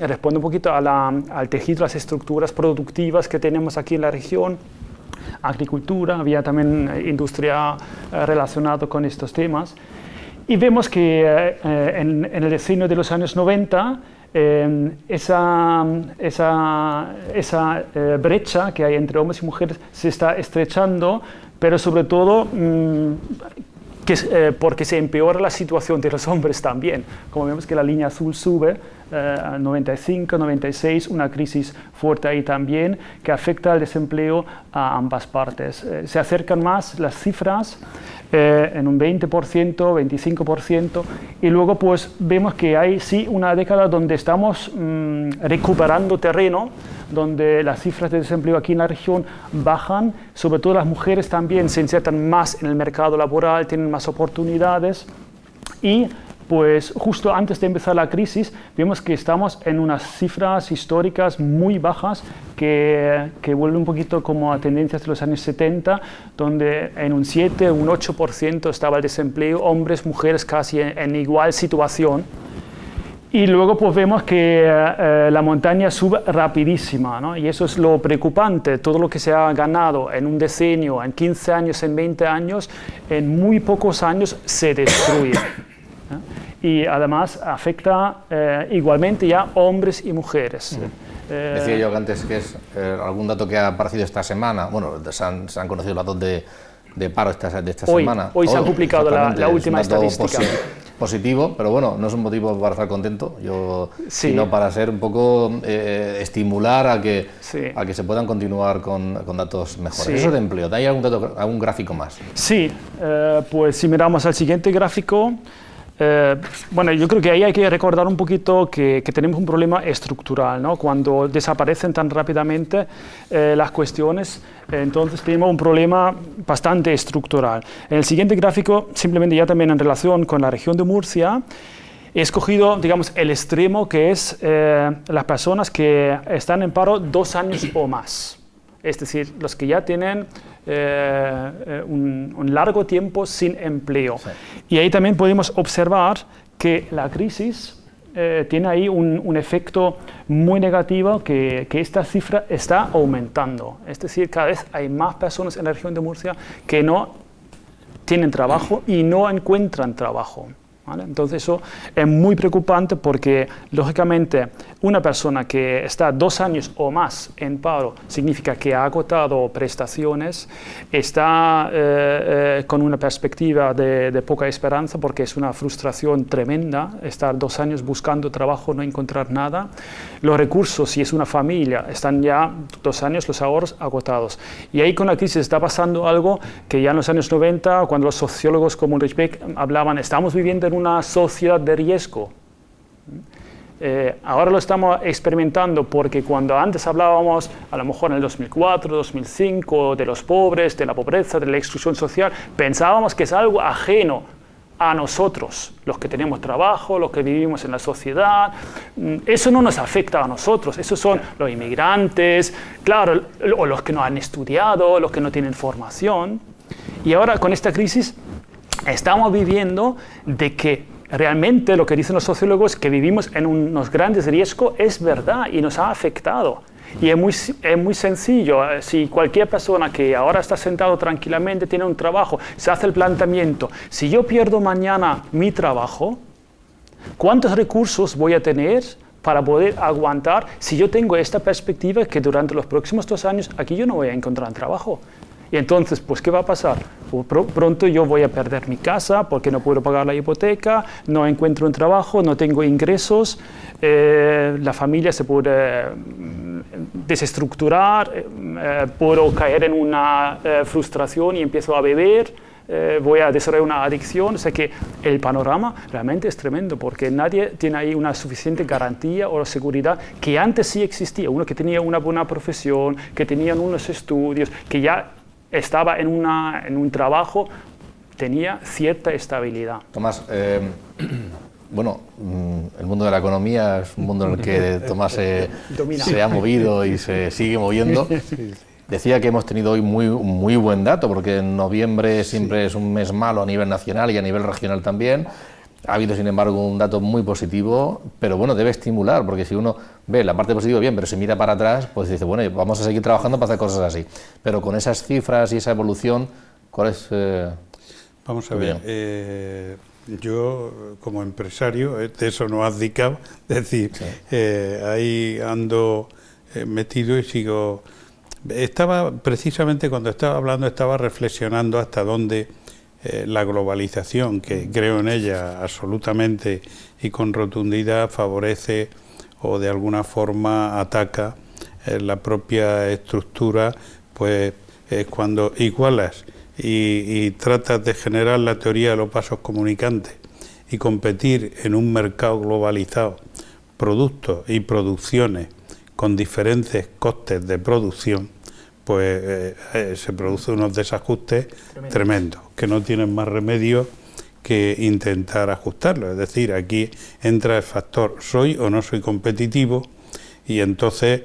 responde un poquito al tejido, las estructuras productivas que tenemos aquí en la región. Agricultura, había también industria relacionada con estos temas. Y vemos que en el decenio de los años 90, esa brecha que hay entre hombres y mujeres se está estrechando, pero sobre todo porque se empeora la situación de los hombres también. Como vemos que la línea azul sube, 95, 96, una crisis fuerte ahí también, que afecta al desempleo a ambas partes. Se acercan más las cifras, en un 20%, 25%, y luego pues vemos que hay sí una década donde estamos recuperando terreno, donde las cifras de desempleo aquí en la región bajan, sobre todo las mujeres también se insertan más en el mercado laboral, tienen más oportunidades, y pues justo antes de empezar la crisis vemos que estamos en unas cifras históricas muy bajas que vuelven un poquito como a tendencias de los años 70, donde en un 7 o un 8% estaba el desempleo, hombres, mujeres casi en igual situación. Y luego pues vemos que la montaña sube rapidísima, ¿no? Y eso es lo preocupante. Todo lo que se ha ganado en un decenio, en 15 años, en 20 años, en muy pocos años se destruye. Y además afecta igualmente ya hombres y mujeres. Decía yo que antes que es algún dato que ha aparecido esta semana. Bueno, se han conocido los datos de paro de esta semana. Hoy se ha publicado la última estadística. Positivo, pero bueno, no es un motivo para estar contento, sino para ser un poco estimular a que se puedan continuar con datos mejores. Sí. Eso de empleo, ¿hay algún gráfico más? Sí, pues si miramos al siguiente gráfico, bueno, yo creo que ahí hay que recordar un poquito que tenemos un problema estructural, ¿no? Cuando desaparecen tan rápidamente las cuestiones, entonces tenemos un problema bastante estructural. En el siguiente gráfico, simplemente ya también en relación con la región de Murcia, he escogido, digamos, el extremo que es las personas que están en paro 2 años o más. Es decir, los que ya tienen un largo tiempo sin empleo. Sí. Y ahí también podemos observar que la crisis tiene ahí un efecto muy negativo, que esta cifra está aumentando. Es decir, cada vez hay más personas en la región de Murcia que no tienen trabajo y no encuentran trabajo. ¿Vale? Entonces eso es muy preocupante porque, lógicamente, una persona que está 2 años o más en paro significa que ha agotado prestaciones, está con una perspectiva de poca esperanza porque es una frustración tremenda estar 2 años buscando trabajo, no encontrar nada. Los recursos, si es una familia, están ya 2 años los ahorros agotados. Y ahí con la crisis está pasando algo que ya en los años 90, cuando los sociólogos como Ulrich Beck hablaban, estamos viviendo en una sociedad de riesgo. Ahora lo estamos experimentando porque cuando antes hablábamos, a lo mejor en el 2004, 2005, de los pobres, de la pobreza, de la exclusión social, pensábamos que es algo ajeno a nosotros, los que tenemos trabajo, los que vivimos en la sociedad. Eso no nos afecta a nosotros, esos son los inmigrantes, claro, o los que no han estudiado, los que no tienen formación. Y ahora con esta crisis estamos viviendo de que realmente lo que dicen los sociólogos, que vivimos en unos grandes riesgos, es verdad y nos ha afectado. Y es muy sencillo. Si cualquier persona que ahora está sentado tranquilamente, tiene un trabajo, se hace el planteamiento, si yo pierdo mañana mi trabajo, ¿cuántos recursos voy a tener para poder aguantar si yo tengo esta perspectiva que durante los próximos 2 años aquí yo no voy a encontrar trabajo? Y entonces, pues, ¿qué va a pasar? Pues pronto yo voy a perder mi casa porque no puedo pagar la hipoteca, no encuentro un trabajo, no tengo ingresos, la familia se puede desestructurar, puedo caer en una frustración y empiezo a beber, voy a desarrollar una adicción. O sea que el panorama realmente es tremendo porque nadie tiene ahí una suficiente garantía o seguridad que antes sí existía. Uno que tenía una buena profesión, que tenían unos estudios, que ya estaba en un trabajo, tenía cierta estabilidad. Tomás, bueno, el mundo de la economía es un mundo en el que Tomás se ha movido y se sigue moviendo. Decía que hemos tenido hoy muy buen dato, porque en noviembre siempre es un mes malo a nivel nacional y a nivel regional también. Ha habido, sin embargo, un dato muy positivo, pero bueno, debe estimular, porque si uno ve la parte positiva bien, pero se mira para atrás, pues dice, bueno, vamos a seguir trabajando para hacer cosas así. Pero con esas cifras y esa evolución, ¿cuál es? Vamos a ver, yo como empresario, de eso no has abdicado, es decir, sí. Ahí ando metido y sigo. Estaba, precisamente cuando estaba hablando, estaba reflexionando hasta dónde la globalización, que creo en ella absolutamente y con rotundidad, favorece o de alguna forma ataca la propia estructura, pues es cuando igualas y tratas de generar la teoría de los vasos comunicantes y competir en un mercado globalizado, productos y producciones con diferentes costes de producción, pues se producen unos desajustes tremendos, que no tienen más remedio que intentar ajustarlo. Es decir, aquí entra el factor soy o no soy competitivo, y entonces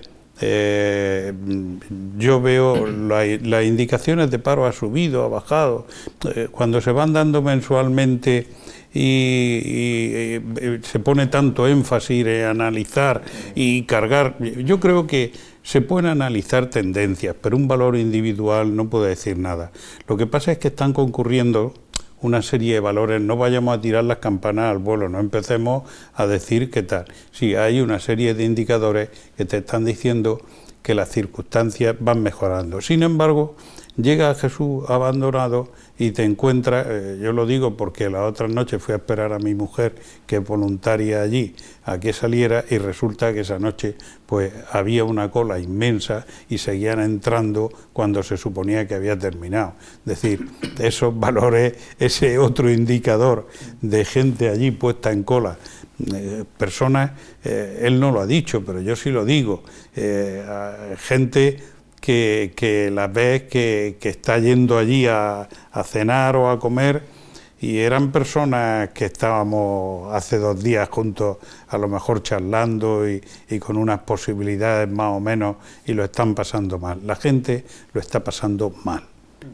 yo veo las indicaciones de paro ha subido, ha bajado, cuando se van dando mensualmente y se pone tanto énfasis en analizar y cargar. Yo creo que se pueden analizar tendencias, pero un valor individual no puede decir nada. Lo que pasa es que están concurriendo una serie de valores, no vayamos a tirar las campanas al vuelo, no empecemos a decir qué tal. Sí, hay una serie de indicadores que te están diciendo que las circunstancias van mejorando. Sin embargo, llega Jesús abandonado y te encuentras, yo lo digo porque la otra noche fui a esperar a mi mujer, que es voluntaria allí, a que saliera, y resulta que esa noche pues había una cola inmensa y seguían entrando cuando se suponía que había terminado. Es decir, esos valores, ese otro indicador de gente allí puesta en cola, personas, él no lo ha dicho, pero yo sí lo digo, gente que las ves que está yendo allí a cenar o a comer y eran personas que estábamos hace 2 días juntos, a lo mejor charlando y con unas posibilidades más o menos, y lo están pasando mal. La gente lo está pasando mal.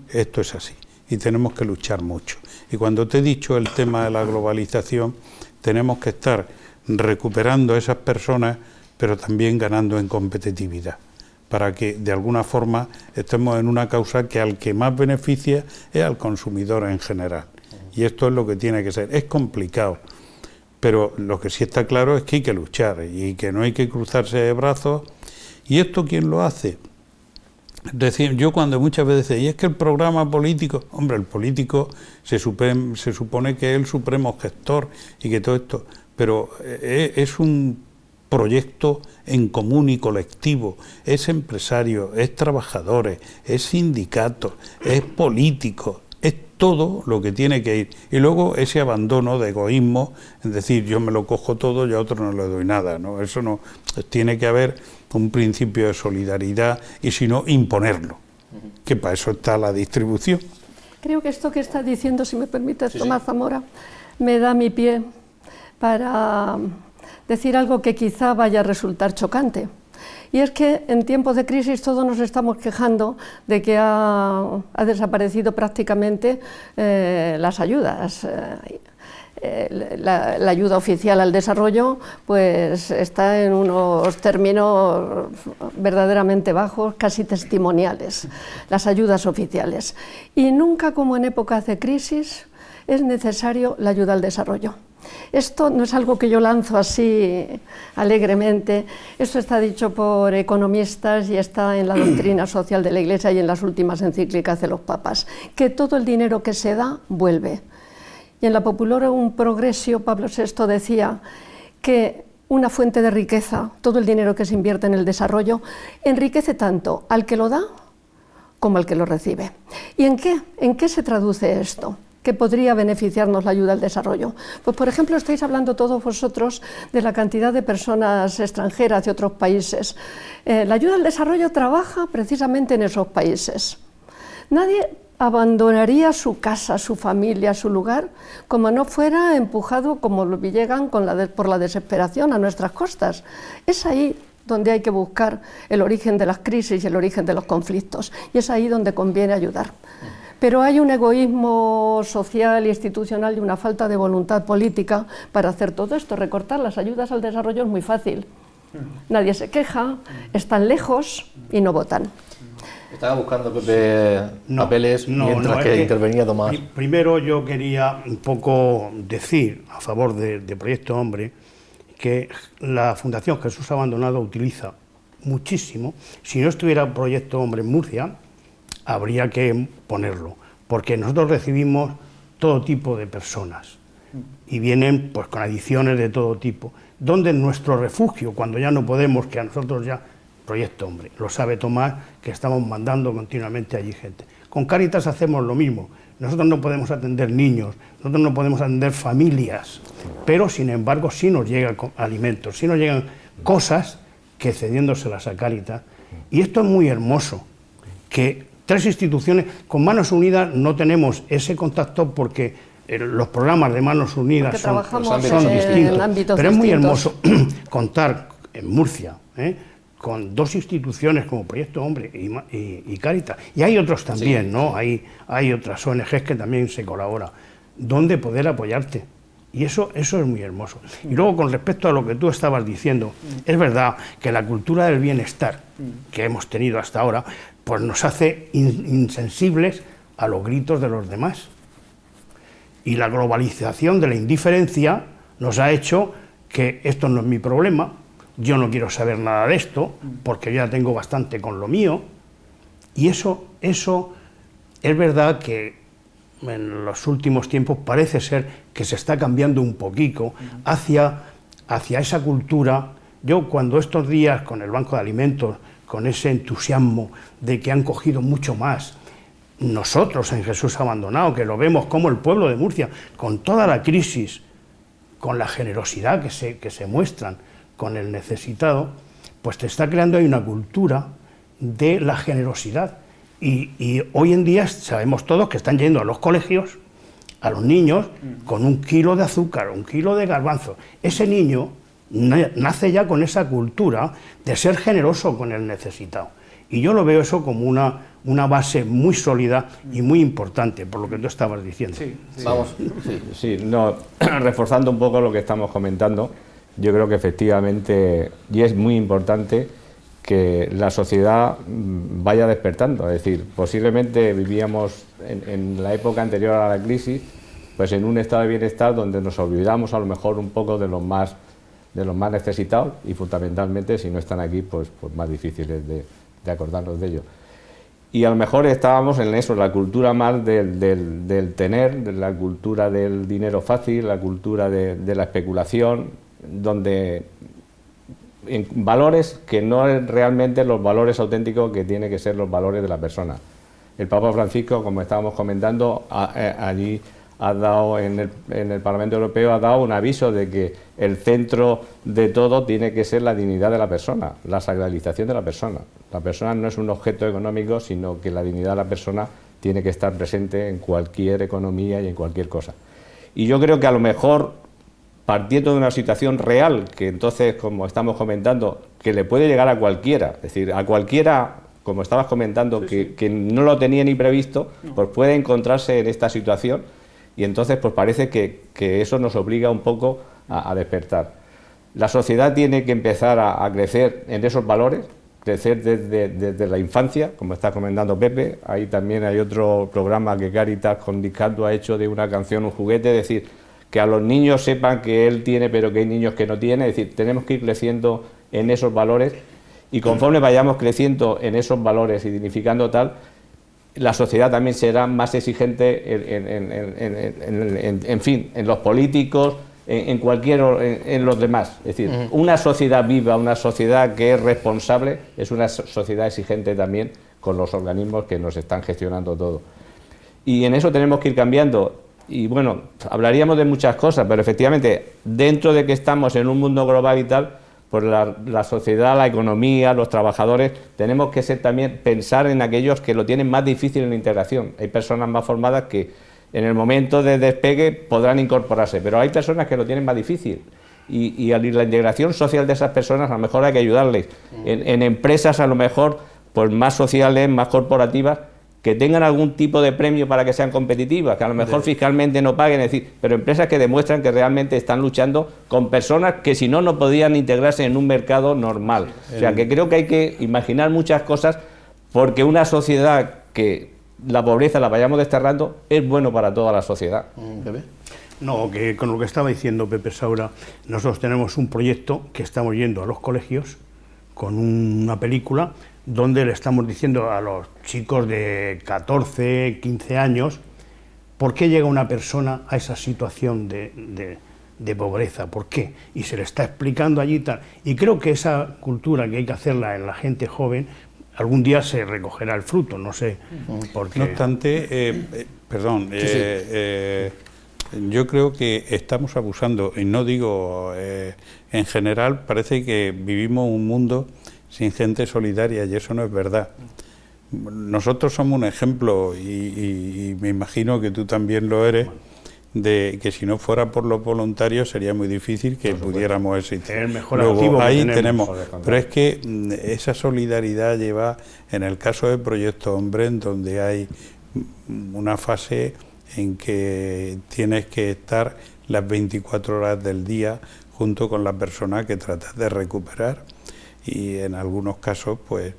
Esto es así y tenemos que luchar mucho. Y cuando te he dicho el tema de la globalización, tenemos que estar recuperando a esas personas, pero también ganando en competitividad, para que de alguna forma estemos en una causa que al que más beneficia es al consumidor en general. Y esto es lo que tiene que ser. Es complicado, pero lo que sí está claro es que hay que luchar y que no hay que cruzarse de brazos. ¿Y esto quién lo hace? Es decir, yo cuando muchas veces digo, y es que el programa político, hombre, el político se supone que es el supremo gestor y que todo esto, pero es un proyecto en común y colectivo, es empresario, es trabajadores, es sindicatos, es políticos, es todo lo que tiene que ir. Y luego ese abandono de egoísmo, es decir, yo me lo cojo todo y a otro no le doy nada, ¿no? Eso no, tiene que haber un principio de solidaridad y si no, imponerlo, que para eso está la distribución. Creo que esto que está diciendo, si me permites, Tomás Zamora, me da mi pie para decir algo que quizá vaya a resultar chocante. Y es que en tiempos de crisis todos nos estamos quejando de que ha desaparecido prácticamente las ayudas. La ayuda oficial al desarrollo pues está en unos términos verdaderamente bajos, casi testimoniales, las ayudas oficiales. Y nunca como en épocas de crisis es necesario la ayuda al desarrollo. Esto no es algo que yo lanzo así alegremente, esto está dicho por economistas y está en la doctrina social de la Iglesia y en las últimas encíclicas de los papas, que todo el dinero que se da vuelve. Y en la Populorum Progressio Pablo VI decía que una fuente de riqueza, todo el dinero que se invierte en el desarrollo, enriquece tanto al que lo da como al que lo recibe. ¿Y en qué? ¿En qué se traduce esto? ¿Qué podría beneficiarnos la ayuda al desarrollo? Pues, por ejemplo, estáis hablando todos vosotros de la cantidad de personas extranjeras de otros países. La ayuda al desarrollo trabaja precisamente en esos países. Nadie abandonaría su casa, su familia, su lugar, como no fuera empujado, como llegan por la desesperación a nuestras costas. Es ahí donde hay que buscar el origen de las crisis y el origen de los conflictos, y es ahí donde conviene ayudar. Pero hay un egoísmo social e institucional y una falta de voluntad política para hacer todo esto. Recortar las ayudas al desarrollo es muy fácil. Nadie se queja, están lejos y no votan. Estaba buscando papeles mientras que intervenía Tomás. Primero yo quería un poco decir a favor de Proyecto Hombre que la Fundación Jesús Abandonado utiliza muchísimo. Si no estuviera Proyecto Hombre en Murcia, habría que ponerlo, porque nosotros recibimos todo tipo de personas y vienen pues con adicciones de todo tipo. ¿Dónde es nuestro refugio cuando ya no podemos, que a nosotros ya... Proyecto Hombre, lo sabe Tomás, que estamos mandando continuamente allí gente. Con Cáritas hacemos lo mismo. Nosotros no podemos atender niños, nosotros no podemos atender familias, pero sin embargo sí nos llegan alimentos, sí nos llegan cosas que cediéndoselas a Cáritas. Y esto es muy hermoso, que 3 instituciones con Manos Unidas no tenemos ese contacto porque los programas de Manos Unidas son distintos, pero es muy hermoso contar en Murcia, con 2 instituciones como Proyecto Hombre y Cáritas, y hay otros también, ¿no? Hay otras ONGs que también se colabora, donde poder apoyarte, y eso es muy hermoso. Y luego, con respecto a lo que tú estabas diciendo, es verdad que la cultura del bienestar que hemos tenido hasta ahora, pues nos hace insensibles a los gritos de los demás, y la globalización de la indiferencia nos ha hecho que esto no es mi problema, yo no quiero saber nada de esto, porque yo ya tengo bastante con lo mío, y eso es verdad que en los últimos tiempos parece ser que se está cambiando un poquito hacia esa cultura. Yo cuando estos días con el Banco de Alimentos, con ese entusiasmo de que han cogido mucho más, nosotros en Jesús Abandonado, que lo vemos como el pueblo de Murcia, con toda la crisis, con la generosidad que se muestran, con el necesitado, pues te está creando ahí una cultura de la generosidad. Y hoy en día sabemos todos que están yendo a los colegios a los niños con 1 kilo de azúcar, 1 kilo de garbanzo. Ese niño nace ya con esa cultura de ser generoso con el necesitado. Y yo lo veo eso como una base muy sólida y muy importante, por lo que tú estabas diciendo. Sí, sí. Vamos. Sí, no, reforzando un poco lo que estamos comentando, yo creo que efectivamente, y es muy importante, que la sociedad vaya despertando. Es decir, posiblemente vivíamos en la época anterior a la crisis, pues en un estado de bienestar donde nos olvidamos a lo mejor un poco de los más necesitados, y fundamentalmente, si no están aquí, pues más difíciles de acordarnos de ello. Y a lo mejor estábamos en eso, la cultura más del tener, de la cultura del dinero fácil, la cultura de la especulación, donde en valores que no es realmente los valores auténticos que tienen que ser los valores de la persona. El Papa Francisco, como estábamos comentando, allí ha dado en el Parlamento Europeo ha dado un aviso de que el centro de todo tiene que ser la dignidad de la persona, la sacralización de la persona. La persona no es un objeto económico, sino que la dignidad de la persona tiene que estar presente en cualquier economía y en cualquier cosa. Y yo creo que a lo mejor, partiendo de una situación real, que entonces, como estamos comentando, que le puede llegar a cualquiera, es decir, a cualquiera, como estabas comentando, que no lo tenía ni previsto, pues puede encontrarse en esta situación, y entonces pues parece que eso nos obliga un poco a despertar. La sociedad tiene que empezar a crecer en esos valores, crecer desde la infancia, como está comentando Pepe. Ahí también hay otro programa que Cáritas con Discando ha hecho de una canción, un juguete, es decir, que a los niños sepan que él tiene, pero que hay niños que no tienen. Es decir, tenemos que ir creciendo en esos valores, y conforme vayamos creciendo en esos valores y dignificando tal, la sociedad también será más exigente en fin, en los políticos, en los demás. Es decir, una sociedad viva, una sociedad que es responsable, es una sociedad exigente también con los organismos que nos están gestionando todo. Y en eso tenemos que ir cambiando. Y bueno, hablaríamos de muchas cosas, pero efectivamente, dentro de que estamos en un mundo global y tal, pues la sociedad, la economía, los trabajadores, tenemos que ser también pensar en aquellos que lo tienen más difícil en la integración. Hay personas más formadas que en el momento de despegue podrán incorporarse, pero hay personas que lo tienen más difícil. Y la integración social de esas personas a lo mejor hay que ayudarles. En empresas a lo mejor pues más sociales, más corporativas, que tengan algún tipo de premio para que sean competitivas, que a lo mejor fiscalmente no paguen, es decir, pero empresas que demuestran que realmente están luchando con personas que si no, no podían integrarse en un mercado normal. O sea, que creo que hay que imaginar muchas cosas, porque una sociedad que la pobreza la vayamos desterrando es bueno para toda la sociedad. No, que con lo que estaba diciendo Pepe Saura, nosotros tenemos un proyecto que estamos yendo a los colegios con una película donde le estamos diciendo a los chicos de 14, 15 años por qué llega una persona a esa situación de pobreza, por qué, y se le está explicando allí y tal. Y creo que esa cultura que hay que hacerla en la gente joven, algún día se recogerá el fruto, no sé por qué. No obstante, yo creo que estamos abusando, y no digo en general, parece que vivimos un mundo sin gente solidaria, y eso no es verdad. Nosotros somos un ejemplo, y me imagino que tú también lo eres, de que si no fuera por los voluntarios sería muy difícil que pudiéramos existir. Luego ahí tenemos, pero es que esa solidaridad lleva, en el caso del Proyecto Hombre, en donde hay una fase en que tienes que estar las 24 horas del día junto con la persona que tratas de recuperar, y en algunos casos pues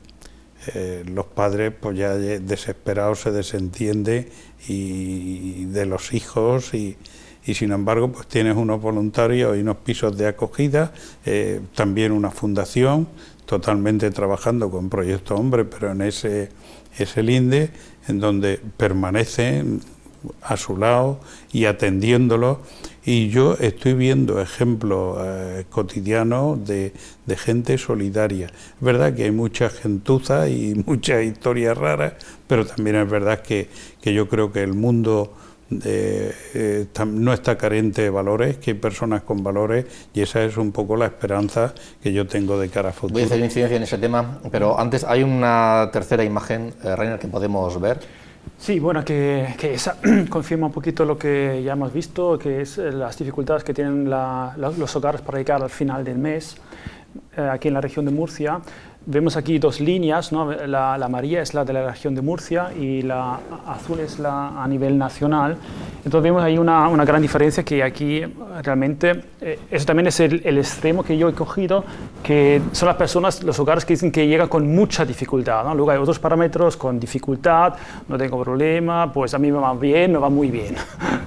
los padres pues ya desesperados se desentienden y de los hijos, y sin embargo pues tienes unos voluntarios y unos pisos de acogida, también una fundación totalmente trabajando con Proyecto Hombre, pero en ese linde, en donde permanecen a su lado y atendiéndolo, y yo estoy viendo ejemplos cotidianos de gente solidaria. Es verdad que hay mucha gentuza y muchas historias raras, pero también es verdad que yo creo que el mundo no está carente de valores, que hay personas con valores, y esa es un poco la esperanza que yo tengo de cara a futuro. Voy a hacer incidencia en ese tema, pero antes hay una tercera imagen, Reiner, que podemos ver. Sí, bueno, que esa confirma un poquito lo que ya hemos visto, que es las dificultades que tienen los hogares para llegar al final del mes aquí en la región de Murcia. Vemos aquí dos líneas, ¿no? La amarilla es la de la región de Murcia y la azul es la a nivel nacional. Entonces vemos ahí una gran diferencia, que aquí realmente, eso también es el extremo que yo he cogido, que son las personas, los hogares que dicen que llegan con mucha dificultad, ¿no? Luego hay otros parámetros con dificultad, no tengo problema, pues a mí me va bien, me va muy bien,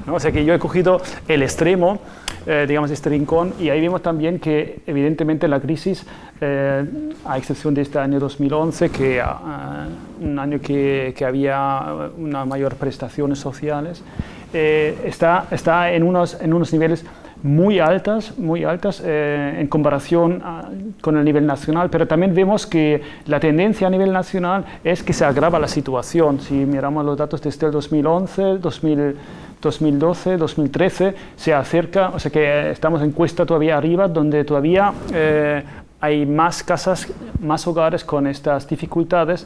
¿no? O sea que yo he cogido el extremo, digamos, este rincón, y ahí vemos también que evidentemente la crisis, a excepción de este año 2011, que un año que había una mayor prestaciones sociales, está en unos niveles muy altas en comparación con el nivel nacional, pero también vemos que la tendencia a nivel nacional es que se agrava la situación. Si miramos los datos desde el 2011, 2012, 2013, se acerca, o sea que estamos en cuesta todavía arriba, donde todavía hay más casas, más hogares con estas dificultades.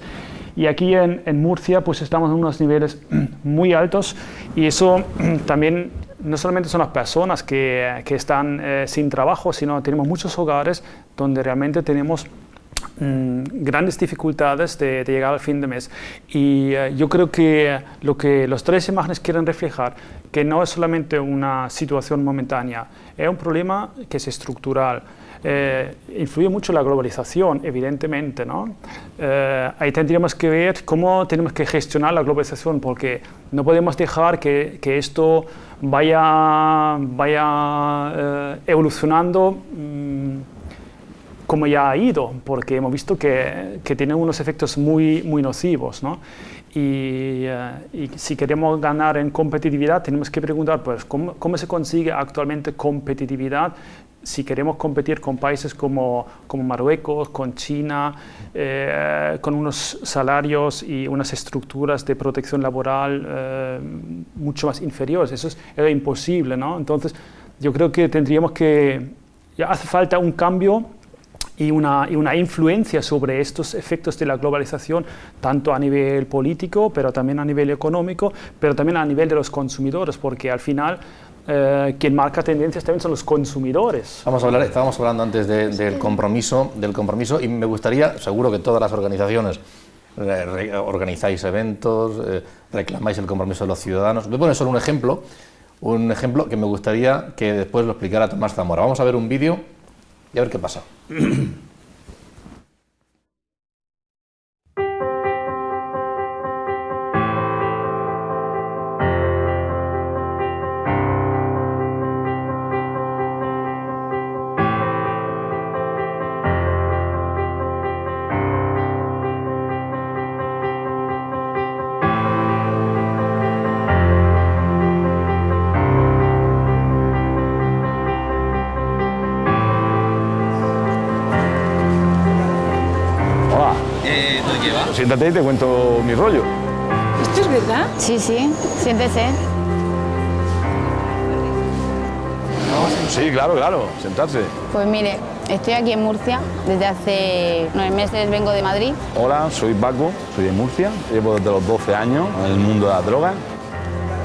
Y aquí en Murcia pues estamos en unos niveles muy altos, y eso también no solamente son las personas que están sin trabajo, sino tenemos muchos hogares donde realmente tenemos grandes dificultades de llegar al fin de mes. Y yo creo que lo que las tres imágenes quieren reflejar, que no es solamente una situación momentánea, es un problema que es estructural. Influye mucho la globalización, evidentemente, ¿no? Ahí tendríamos que ver cómo tenemos que gestionar la globalización, porque no podemos dejar que esto vaya evolucionando como ya ha ido, porque hemos visto que tiene unos efectos muy nocivos, ¿no? Y si queremos ganar en competitividad, tenemos que preguntar, pues, ¿cómo se consigue actualmente competitividad si queremos competir con países como Marruecos, con China, con unos salarios y unas estructuras de protección laboral mucho más inferiores? Eso es imposible, ¿no? Entonces, yo creo que tendríamos que... Ya hace falta un cambio y una influencia sobre estos efectos de la globalización, tanto a nivel político, pero también a nivel económico, pero también a nivel de los consumidores, porque al final quien marca tendencias también son los consumidores. Estábamos hablando antes del compromiso, y me gustaría, seguro que todas las organizaciones organizáis eventos, reclamáis el compromiso de los ciudadanos. Voy a poner solo un ejemplo que me gustaría que después lo explicara Tomás Zamora. Vamos a ver un vídeo y a ver qué pasa. Siéntate y te cuento mi rollo. ¿Esto es verdad? Sí, siéntese. Sí, claro, sentarse. Pues mire, estoy aquí en Murcia, desde hace 9 meses vengo de Madrid. Hola, soy Paco, soy de Murcia, llevo desde los 12 años en el mundo de las drogas.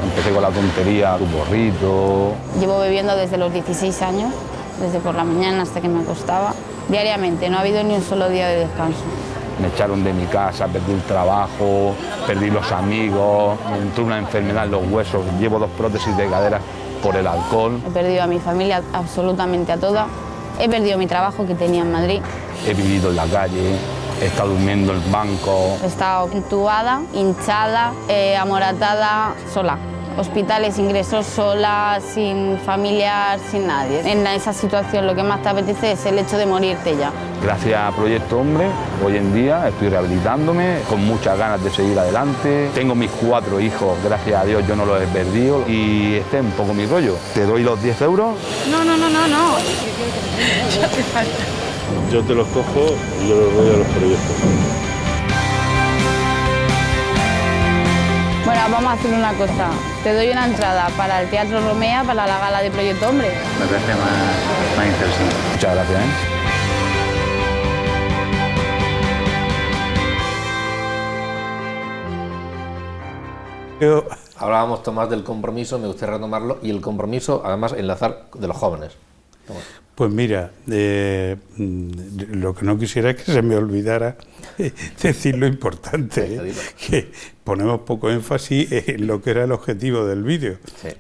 Empecé con la tontería, tu porrito. Llevo bebiendo desde los 16 años, desde por la mañana hasta que me acostaba, diariamente, no ha habido ni un solo día de descanso. Me echaron de mi casa, perdí el trabajo, perdí los amigos, me entró una enfermedad en los huesos, llevo 2 prótesis de cadera por el alcohol. He perdido a mi familia, absolutamente a toda. He perdido mi trabajo que tenía en Madrid. He vivido en la calle, he estado durmiendo en el banco. He estado intubada, hinchada, amoratada, sola. Hospitales, ingresos sola, sin familiar, sin nadie. En esa situación lo que más te apetece es el hecho de morirte ya. Gracias a Proyecto Hombre, hoy en día estoy rehabilitándome, con muchas ganas de seguir adelante. Tengo mis 4 hijos, gracias a Dios yo no los he perdido, y este es un poco mi rollo. ¿Te doy los 10 euros? No. Ya te falta. Yo te los cojo y yo los doy a los proyectos. Bueno, vamos a hacer una cosa. Te doy una entrada para el Teatro Romea, para la gala de Proyecto Hombre. Me parece más interesante. Muchas gracias. Hablábamos, Tomás, del compromiso, me gustaría retomarlo, y el compromiso, además, enlazar de los jóvenes. Tomás. Pues mira, lo que no quisiera es que se me olvidara decir lo importante, que ponemos poco énfasis en lo que era el objetivo del vídeo,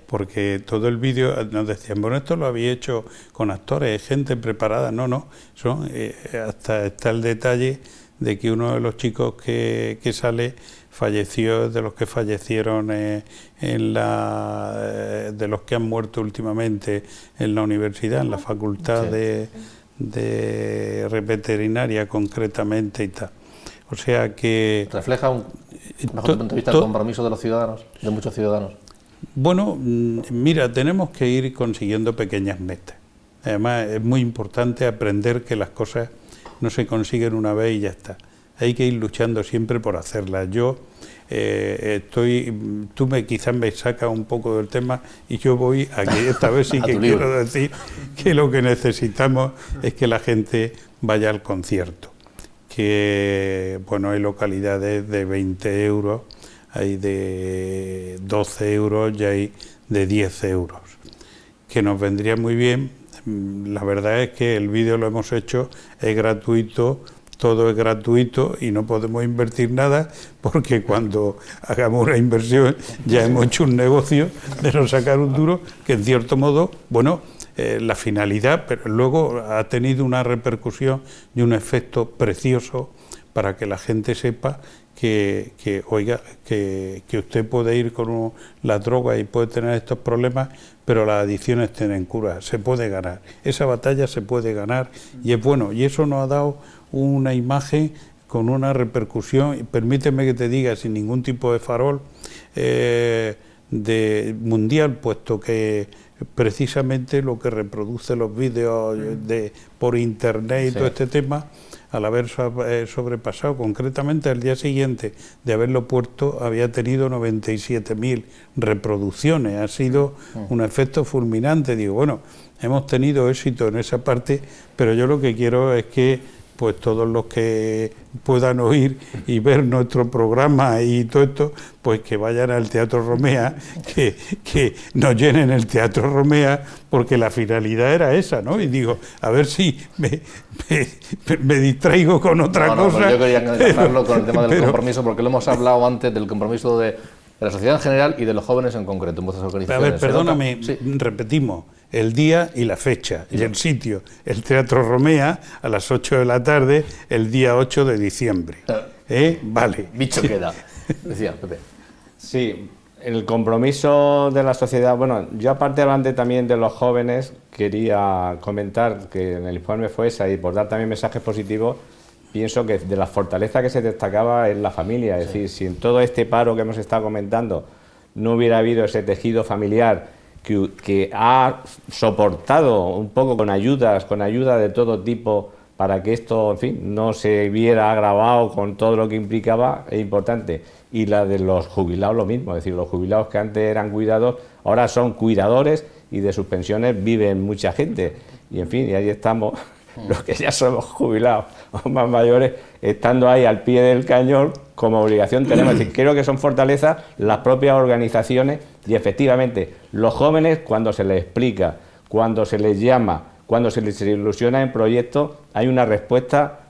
porque todo el vídeo nos decían, bueno, esto lo había hecho con actores, gente preparada, no, son hasta está el detalle de que uno de los chicos que sale falleció, de los que fallecieron de los que han muerto últimamente en la universidad, en la facultad de veterinaria concretamente y tal. O sea que... ¿Refleja, bajo tu punto de vista, el compromiso de los ciudadanos, de muchos ciudadanos? Bueno, mira, tenemos que ir consiguiendo pequeñas metas. Además, es muy importante aprender que las cosas no se consiguen una vez y ya está. Hay que ir luchando siempre por hacerlas. Yo quizás me sacas un poco del tema y yo voy aquí, esta vez sí que quiero decir que lo que necesitamos es que la gente vaya al concierto. Que, bueno, hay localidades de 20 euros, hay de 12 euros y hay de 10 euros, que nos vendría muy bien. La verdad es que el vídeo lo hemos hecho, es gratuito, todo es gratuito y no podemos invertir nada, porque cuando hagamos una inversión ya hemos hecho un negocio de no sacar un duro, que en cierto modo, bueno, la finalidad, pero luego ha tenido una repercusión y un efecto precioso para que la gente sepa que usted puede ir con la droga y puede tener estos problemas, pero las adicciones tienen cura, se puede ganar, esa batalla se puede ganar y es bueno, y eso nos ha dado una imagen con una repercusión, y permíteme que te diga, sin ningún tipo de farol de mundial, puesto que precisamente lo que reproduce los vídeos por internet y todo este tema, al haber sobrepasado, concretamente al día siguiente de haberlo puesto, había tenido 97.000 reproducciones. Ha sido un efecto fulminante. Digo, bueno, hemos tenido éxito en esa parte, pero yo lo que quiero es que pues todos los que puedan oír y ver nuestro programa y todo esto, pues que vayan al Teatro Romea, que nos llenen el Teatro Romea, porque la finalidad era esa, ¿no? Y digo, a ver si me distraigo con otra cosa. Pero yo quería enlazarlo con el tema del compromiso, porque lo hemos hablado antes del compromiso de la sociedad en general y de los jóvenes en concreto, en vuestras organizaciones. A ver, perdóname, repetimos, el día y la fecha y el sitio, el Teatro Romea a las 8 de la tarde, el día 8 de diciembre. Vale. Bicho queda, decía Pepe. Sí, el compromiso de la sociedad, bueno, yo aparte hablando también de los jóvenes, quería comentar que en el informe fue esa, y por dar también mensajes positivos, pienso que de la fortaleza que se destacaba es la familia, es decir, si en todo este paro que hemos estado comentando no hubiera habido ese tejido familiar que ha soportado un poco con ayuda de todo tipo para que esto, en fin, no se viera agravado con todo lo que implicaba, es importante. Y la de los jubilados lo mismo, es decir, los jubilados que antes eran cuidados, ahora son cuidadores y de sus pensiones viven mucha gente. Y en fin, y ahí estamos, los que ya somos jubilados o más mayores, estando ahí al pie del cañón, como obligación tenemos. Es decir, creo que son fortalezas las propias organizaciones y efectivamente los jóvenes, cuando se les explica, cuando se les llama, cuando se les ilusiona en proyectos, hay una respuesta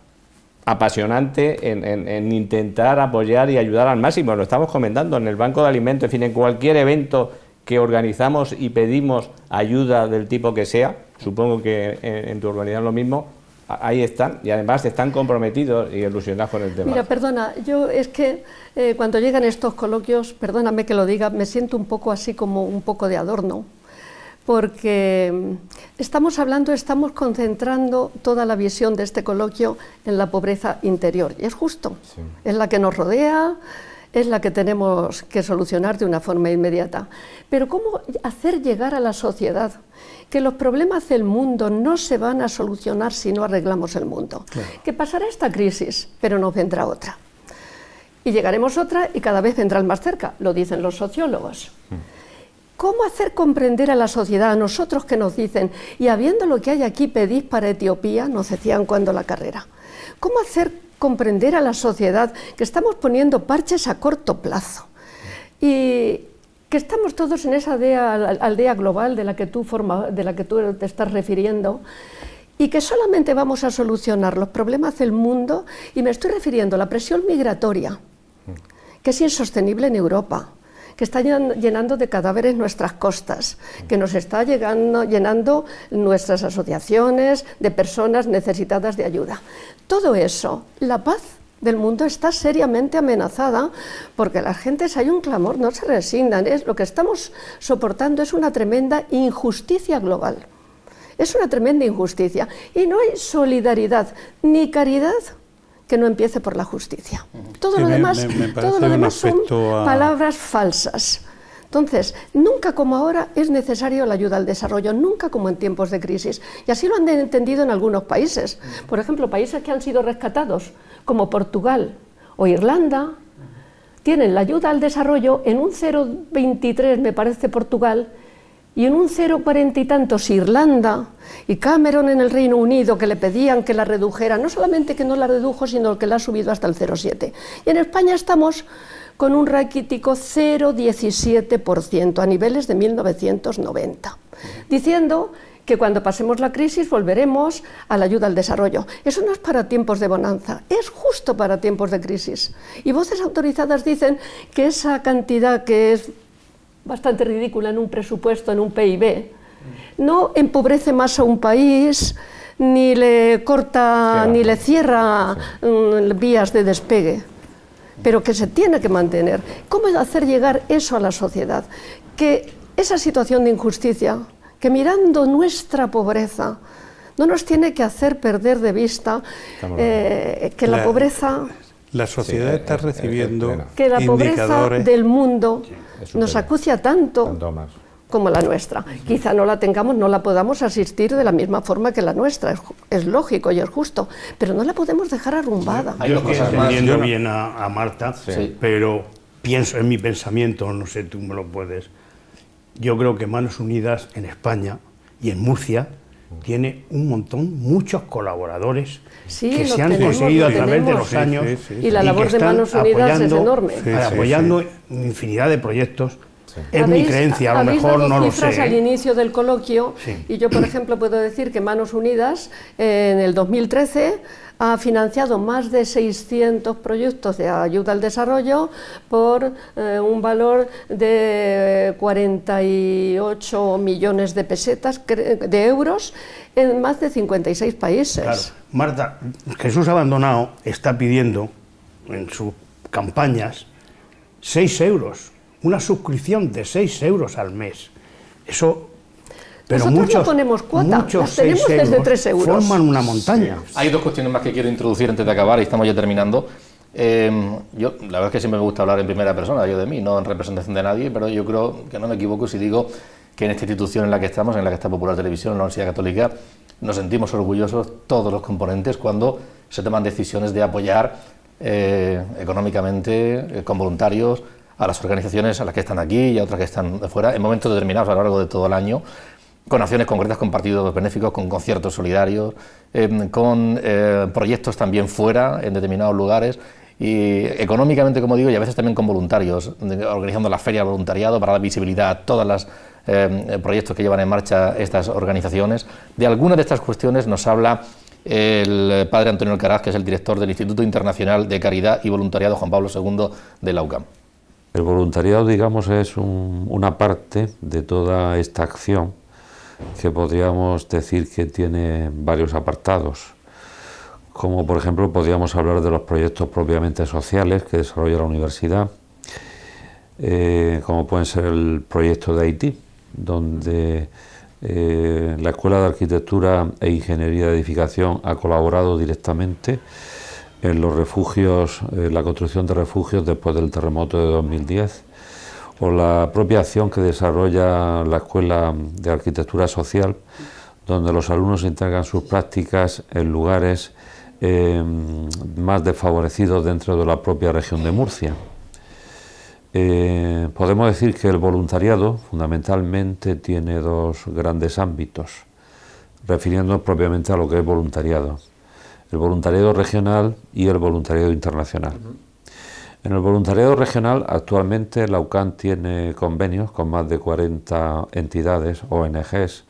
apasionante en intentar apoyar y ayudar al máximo. Lo estamos comentando en el Banco de Alimentos, en fin, en cualquier evento que organizamos y pedimos ayuda del tipo que sea, supongo que en tu organización lo mismo, ahí están, y además están comprometidos y ilusionados con el tema. Mira, perdona, yo es que cuando llegan estos coloquios, perdóname que lo diga, me siento un poco así como un poco de adorno, porque estamos concentrando toda la visión de este coloquio en la pobreza interior, y es justo, sí. Es la que nos rodea, es la que tenemos que solucionar de una forma inmediata. Pero ¿cómo hacer llegar a la sociedad que los problemas del mundo no se van a solucionar si no arreglamos el mundo? Claro. Que pasará esta crisis, pero nos vendrá otra. Y llegaremos otra y cada vez vendrán más cerca, lo dicen los sociólogos. ¿Cómo hacer comprender a la sociedad, a nosotros que nos dicen, y habiendo lo que hay aquí, pedís para Etiopía, nos decían cuando la carrera? ¿Cómo hacer comprender a la sociedad que estamos poniendo parches a corto plazo? y que estamos todos en esa aldea global de la que tú te estás refiriendo, y que solamente vamos a solucionar los problemas del mundo, y me estoy refiriendo a la presión migratoria, que es insostenible en Europa, que está llenando de cadáveres nuestras costas, que nos está llenando nuestras asociaciones de personas necesitadas de ayuda. Todo eso, la paz del mundo está seriamente amenazada porque las gentes, hay un clamor, no se resignan, lo que estamos soportando es una tremenda injusticia global. Es una tremenda injusticia y no hay solidaridad ni caridad que no empiece por la justicia. Todo lo demás son palabras falsas. Entonces, nunca como ahora es necesario la ayuda al desarrollo, nunca como en tiempos de crisis. Y así lo han entendido en algunos países. Por ejemplo, países que han sido rescatados, como Portugal o Irlanda, tienen la ayuda al desarrollo en un 0,23, me parece, Portugal, y en un 0,40 y tantos Irlanda, y Cameron en el Reino Unido, que le pedían que la redujera, no solamente que no la redujo, sino que la ha subido hasta el 0,7. Y en España estamos con un raquítico 0,17% a niveles de 1990, diciendo que cuando pasemos la crisis volveremos a la ayuda al desarrollo. Eso no es para tiempos de bonanza, es justo para tiempos de crisis. Y voces autorizadas dicen que esa cantidad que es bastante ridícula en un presupuesto, en un PIB, no empobrece más a un país, ni le corta, ni le cierra vías de despegue, pero que se tiene que mantener. ¿Cómo hacer llegar eso a la sociedad? Que esa situación de injusticia, que mirando nuestra pobreza, no nos tiene que hacer perder de vista que la pobreza... La sociedad está recibiendo que la pobreza del mundo nos acucia tanto como la nuestra. Quizá no la tengamos, no la podamos asistir de la misma forma que la nuestra, es lógico y es justo, pero no la podemos dejar arrumbada. Yo estoy entendiendo bien a Marta, pero pienso en mi pensamiento, no sé, tú me lo puedes. Yo creo que Manos Unidas en España y en Murcia tiene un montón, muchos colaboradores que se han conseguido a través de los años y la labor de Manos Unidas es enorme. Apoyando infinidad de proyectos. Es mi creencia, a lo mejor no lo sé. Habéis dado cifras al inicio del coloquio y yo, por ejemplo, puedo decir que Manos Unidas en el 2013 ha financiado más de 600 proyectos de ayuda al desarrollo por un valor de 48 millones de pesetas, de euros, en más de 56 países. Claro. Marta, Jesús Abandonado está pidiendo en sus campañas 6 euros, una suscripción de 6 euros al mes. Eso... Pero nosotros no ponemos cuota, las tenemos desde 3 euros. Forman una montaña. Hay dos cuestiones más que quiero introducir antes de acabar y estamos ya terminando. Yo, la verdad es que siempre me gusta hablar en primera persona, yo de mí, no en representación de nadie, pero yo creo que no me equivoco si digo que en esta institución en la que estamos, en la que está Popular Televisión, en la Universidad Católica, nos sentimos orgullosos todos los componentes cuando se toman decisiones de apoyar económicamente, con voluntarios, a las organizaciones a las que están aquí y a otras que están de fuera, en momentos determinados a lo largo de todo el año, con acciones concretas, con partidos benéficos, con conciertos solidarios, con proyectos también fuera, en determinados lugares, y económicamente, como digo, y a veces también con voluntarios, organizando las ferias de voluntariado para dar visibilidad a todos los proyectos que llevan en marcha estas organizaciones. De algunas de estas cuestiones nos habla el padre Antonio Alcaraz, que es el director del Instituto Internacional de Caridad y Voluntariado Juan Pablo II de la UCAM. El voluntariado, digamos, es una parte de toda esta acción que podríamos decir que tiene varios apartados, como por ejemplo podríamos hablar de los proyectos propiamente sociales que desarrolla la universidad, como pueden ser el proyecto de Haití, donde la Escuela de Arquitectura e Ingeniería de Edificación ha colaborado directamente en los refugios, la construcción de refugios después del terremoto de 2010, o la propia acción que desarrolla la Escuela de Arquitectura Social, donde los alumnos integran sus prácticas en lugares más desfavorecidos dentro de la propia región de Murcia. Podemos decir que el voluntariado fundamentalmente tiene dos grandes ámbitos, refiriéndonos propiamente a lo que es voluntariado: el voluntariado regional y el voluntariado internacional. En el voluntariado regional, actualmente la UCAN tiene convenios con más de 40 entidades, ONGs,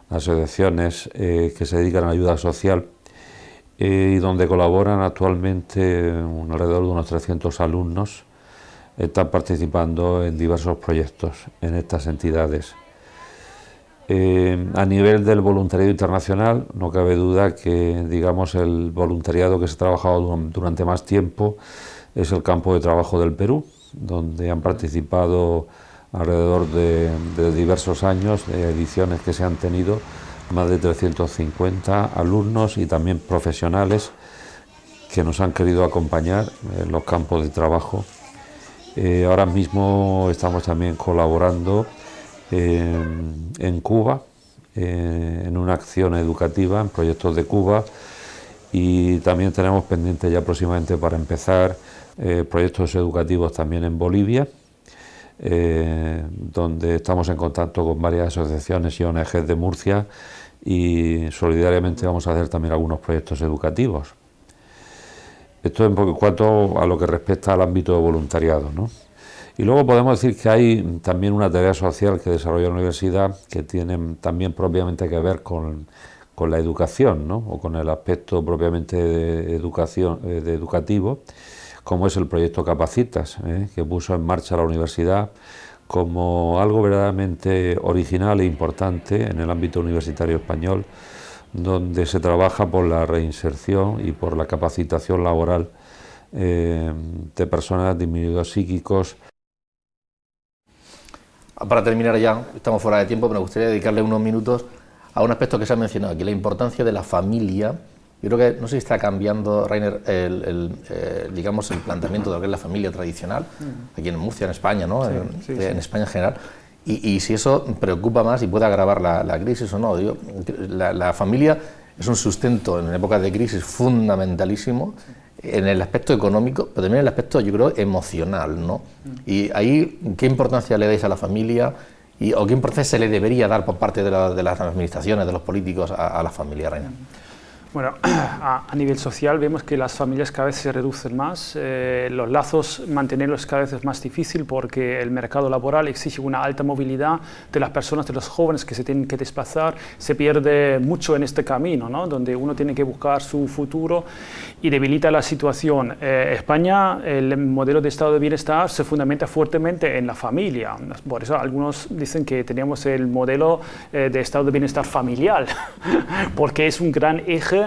asociaciones que se dedican a la ayuda social y donde colaboran actualmente alrededor de unos 300 alumnos. Están participando en diversos proyectos en estas entidades. A nivel del voluntariado internacional, no cabe duda que, digamos, el voluntariado que se ha trabajado durante más tiempo es el campo de trabajo del Perú, donde han participado alrededor de diversos años, de ediciones que se han tenido, más de 350 alumnos y también profesionales que nos han querido acompañar en los campos de trabajo. Ahora mismo estamos también colaborando en Cuba, en una acción educativa, en proyectos de Cuba, y también tenemos pendiente ya próximamente para empezar proyectos educativos también en Bolivia, donde estamos en contacto con varias asociaciones y ONGs de Murcia y solidariamente vamos a hacer también algunos proyectos educativos. Esto en cuanto a lo que respecta al ámbito de voluntariado, ¿no? Y luego podemos decir que hay también una tarea social que desarrolla la universidad que tiene también propiamente que ver con la educación, ¿no? O con el aspecto propiamente de educativo, como es el proyecto Capacitas, que puso en marcha la universidad como algo verdaderamente original e importante en el ámbito universitario español, donde se trabaja por la reinserción y por la capacitación laboral de personas, de individuos psíquicos. Para terminar ya, estamos fuera de tiempo, pero me gustaría dedicarle unos minutos a un aspecto que se ha mencionado aquí, la importancia de la familia. Yo creo que, no sé si está cambiando, Rainer, digamos, el planteamiento de lo que es la familia tradicional, aquí en Murcia, en España, ¿no? En España en general, y si eso preocupa más y puede agravar la crisis o no. La familia es un sustento en épocas de crisis fundamentalísimo, en el aspecto económico, pero también en el aspecto, yo creo, emocional, ¿no? Y ahí, ¿qué importancia le dais a la familia o qué importancia se le debería dar por parte de las administraciones, de los políticos a la familia, Reina? Bueno, a nivel social vemos que las familias cada vez se reducen más, los lazos mantenerlos cada vez es más difícil porque el mercado laboral exige una alta movilidad de las personas, de los jóvenes que se tienen que desplazar, se pierde mucho en este camino, ¿no? Donde uno tiene que buscar su futuro y debilita la situación. España, el modelo de estado de bienestar se fundamenta fuertemente en la familia, por eso algunos dicen que tenemos el modelo de estado de bienestar familiar, porque es un gran eje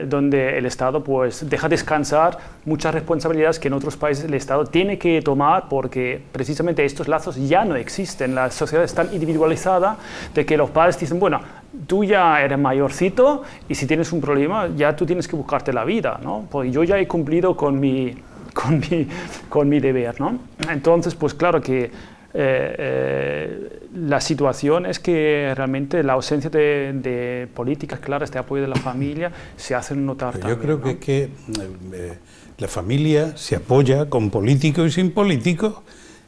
donde el Estado pues deja descansar muchas responsabilidades que en otros países el Estado tiene que tomar porque precisamente estos lazos ya no existen. La sociedad es tan individualizada de que los padres dicen, bueno, tú ya eres mayorcito y si tienes un problema ya tú tienes que buscarte la vida, ¿no? Porque yo ya he cumplido con mi deber, ¿no? Entonces, pues claro que la situación es que realmente la ausencia de políticas claras de apoyo de la familia se hacen notar también. Yo creo, ¿no?, que la familia se apoya con políticos y sin políticos.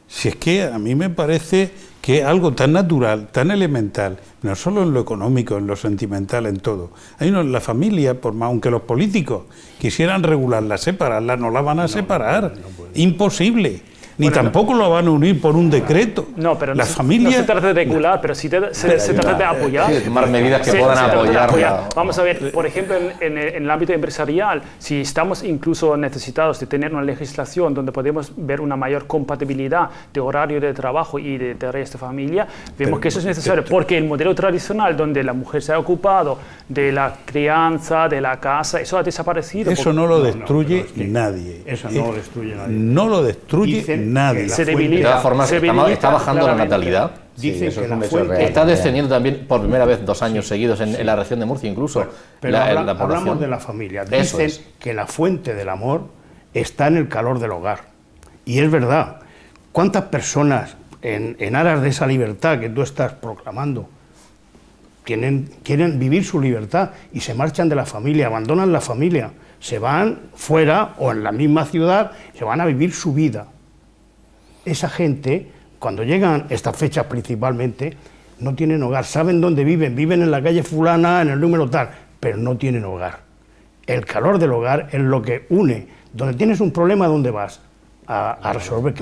Si es que a mí me parece que es algo tan natural, tan elemental, no solo en lo económico, en lo sentimental, en todo. La familia, por más, aunque los políticos quisieran regularla, separarla, no la van a separar. Imposible. Ni tampoco lo van a unir por un decreto. No, pero la familia... no se trata de regular, pero sí se trata de apoyar. Sí, tomar medidas que puedan apoyar. Vamos a ver, por ejemplo, en el ámbito empresarial, si estamos incluso necesitados de tener una legislación donde podemos ver una mayor compatibilidad de horario de trabajo y de tareas de familia, vemos que eso es necesario, porque el modelo tradicional donde la mujer se ha ocupado de la crianza, de la casa, eso ha desaparecido. Eso no lo destruye nadie. Eso no lo destruye nadie. No lo destruye nadie. Se debilita. De todas formas, está bajando claramente. la natalidad. Dicen Sí, que la fuente... Está descendiendo también por primera vez 2 años seguidos en la región de Murcia, incluso. Bueno, pero hablamos de la familia. Dicen que la fuente del amor está en el calor del hogar. Y es verdad. ¿Cuántas personas en aras de esa libertad que tú estás proclamando quieren vivir su libertad y se marchan de la familia, abandonan la familia, se van fuera o en la misma ciudad, se van a vivir su vida? Esa gente, cuando llegan estas fechas principalmente, no tienen hogar, saben dónde viven en la calle fulana, en el número tal, pero no tienen hogar. El calor del hogar es lo que une Donde tienes un problema, ¿dónde vas a resolver?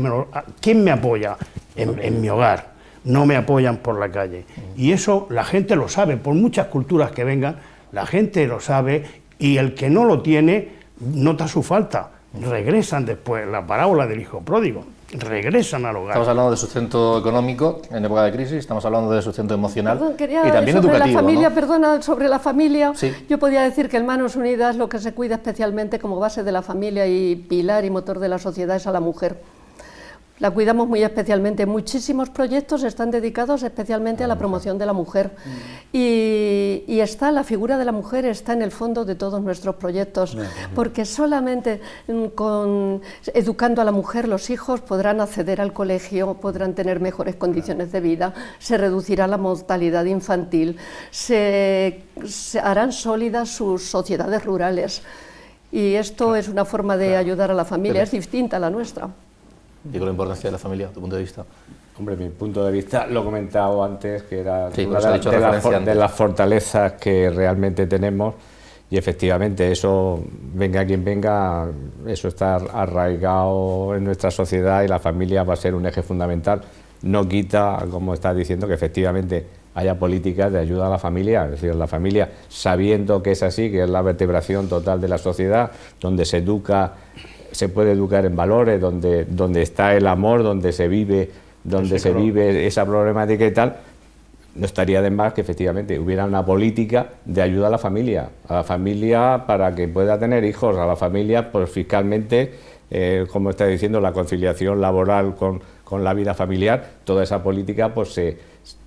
¿Quién me apoya en mi hogar? No me apoyan por la calle. Y eso la gente lo sabe, por muchas culturas que vengan, la gente lo sabe, y el que no lo tiene nota su falta. Regresan después, la parábola del hijo pródigo, regresan al hogar. Estamos hablando de sustento económico en época de crisis, estamos hablando de sustento emocional. Perdón, y también sobre educativo, la familia, ¿no? Perdona, sobre la familia, Sí. Yo podría decir que en Manos Unidas lo que se cuida especialmente como base de la familia y pilar y motor de la sociedad es a la mujer. La cuidamos muy especialmente. Muchísimos proyectos están dedicados especialmente a la promoción de la mujer. Y la figura de la mujer está en el fondo de todos nuestros proyectos, porque solamente educando a la mujer los hijos podrán acceder al colegio, podrán tener mejores condiciones de vida, se reducirá la mortalidad infantil, se harán sólidas sus sociedades rurales. Y esto es una forma de ayudar a la familia, es distinta a la nuestra. Y con la importancia de la familia, tu punto de vista. Hombre, mi punto de vista, lo he comentado antes, que era Sí, una de las fortalezas que realmente tenemos, y efectivamente eso, venga quien venga, eso está arraigado en nuestra sociedad y la familia va a ser un eje fundamental. No quita, como estás diciendo, que efectivamente haya políticas de ayuda a la familia, es decir, la familia sabiendo que es así, que es la vertebración total de la sociedad, donde se educa, se puede educar en valores, donde está el amor, donde se vive esa problemática y tal, no estaría de más que efectivamente hubiera una política de ayuda a la familia para que pueda tener hijos, a la familia pues fiscalmente, como está diciendo, la conciliación laboral con la vida familiar, toda esa política pues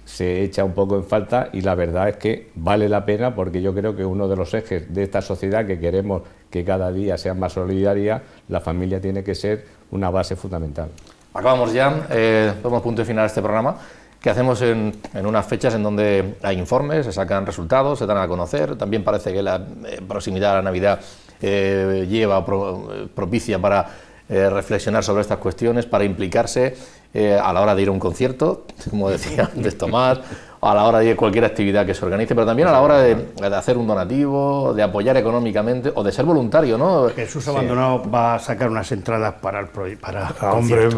se echa un poco en falta, y la verdad es que vale la pena, porque yo creo que uno de los ejes de esta sociedad que queremos que cada día sea más solidaria, la familia tiene que ser una base fundamental. Acabamos ya, ponemos punto y final a este programa, que hacemos en unas fechas en donde hay informes, se sacan resultados, se dan a conocer. También parece que la proximidad a la Navidad propicia para reflexionar sobre estas cuestiones, para implicarse a la hora de ir a un concierto, como decía antes Tomás, a la hora de ir a cualquier actividad que se organice, pero también a la hora de hacer un donativo, de apoyar económicamente o de ser voluntario, ¿no? Jesús Abandonado va a sacar unas entradas para el concierto. Hombre,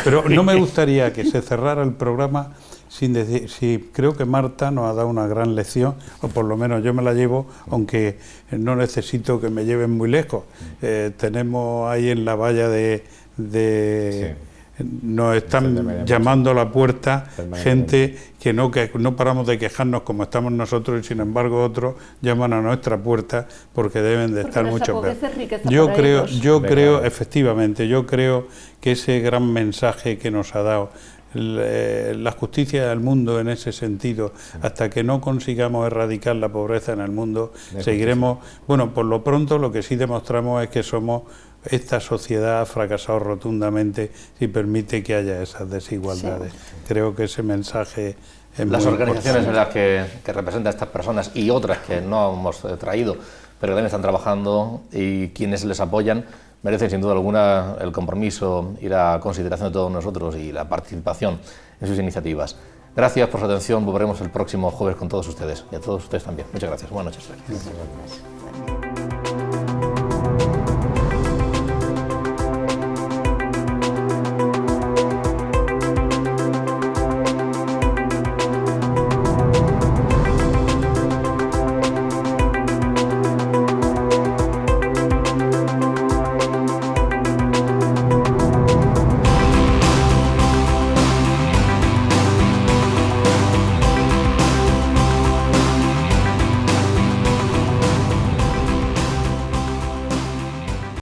pero no me gustaría que se cerrara el programa sin decir, sí, creo que Marta nos ha dado una gran lección, o por lo menos yo me la llevo, aunque no necesito que me lleven muy lejos. Tenemos ahí en la valla nos están llamando a la puerta gente que no paramos de quejarnos como estamos nosotros, y sin embargo otros llaman a nuestra puerta porque deben de estar mucho peor. Yo creo, efectivamente, yo creo que ese gran mensaje que nos ha dado la justicia del mundo en ese sentido, hasta que no consigamos erradicar la pobreza en el mundo, seguiremos. Bueno, por lo pronto lo que sí demostramos es que esta sociedad ha fracasado rotundamente si permite que haya esas desigualdades. Sí. Creo que ese mensaje es las muy organizaciones importante. En las que representan a estas personas y otras que no hemos traído, pero que también están trabajando, y quienes les apoyan merecen sin duda alguna el compromiso y la consideración de todos nosotros y la participación en sus iniciativas. Gracias por su atención, volveremos el próximo jueves con todos ustedes y a todos ustedes también. Muchas gracias, buenas noches. Muchas gracias.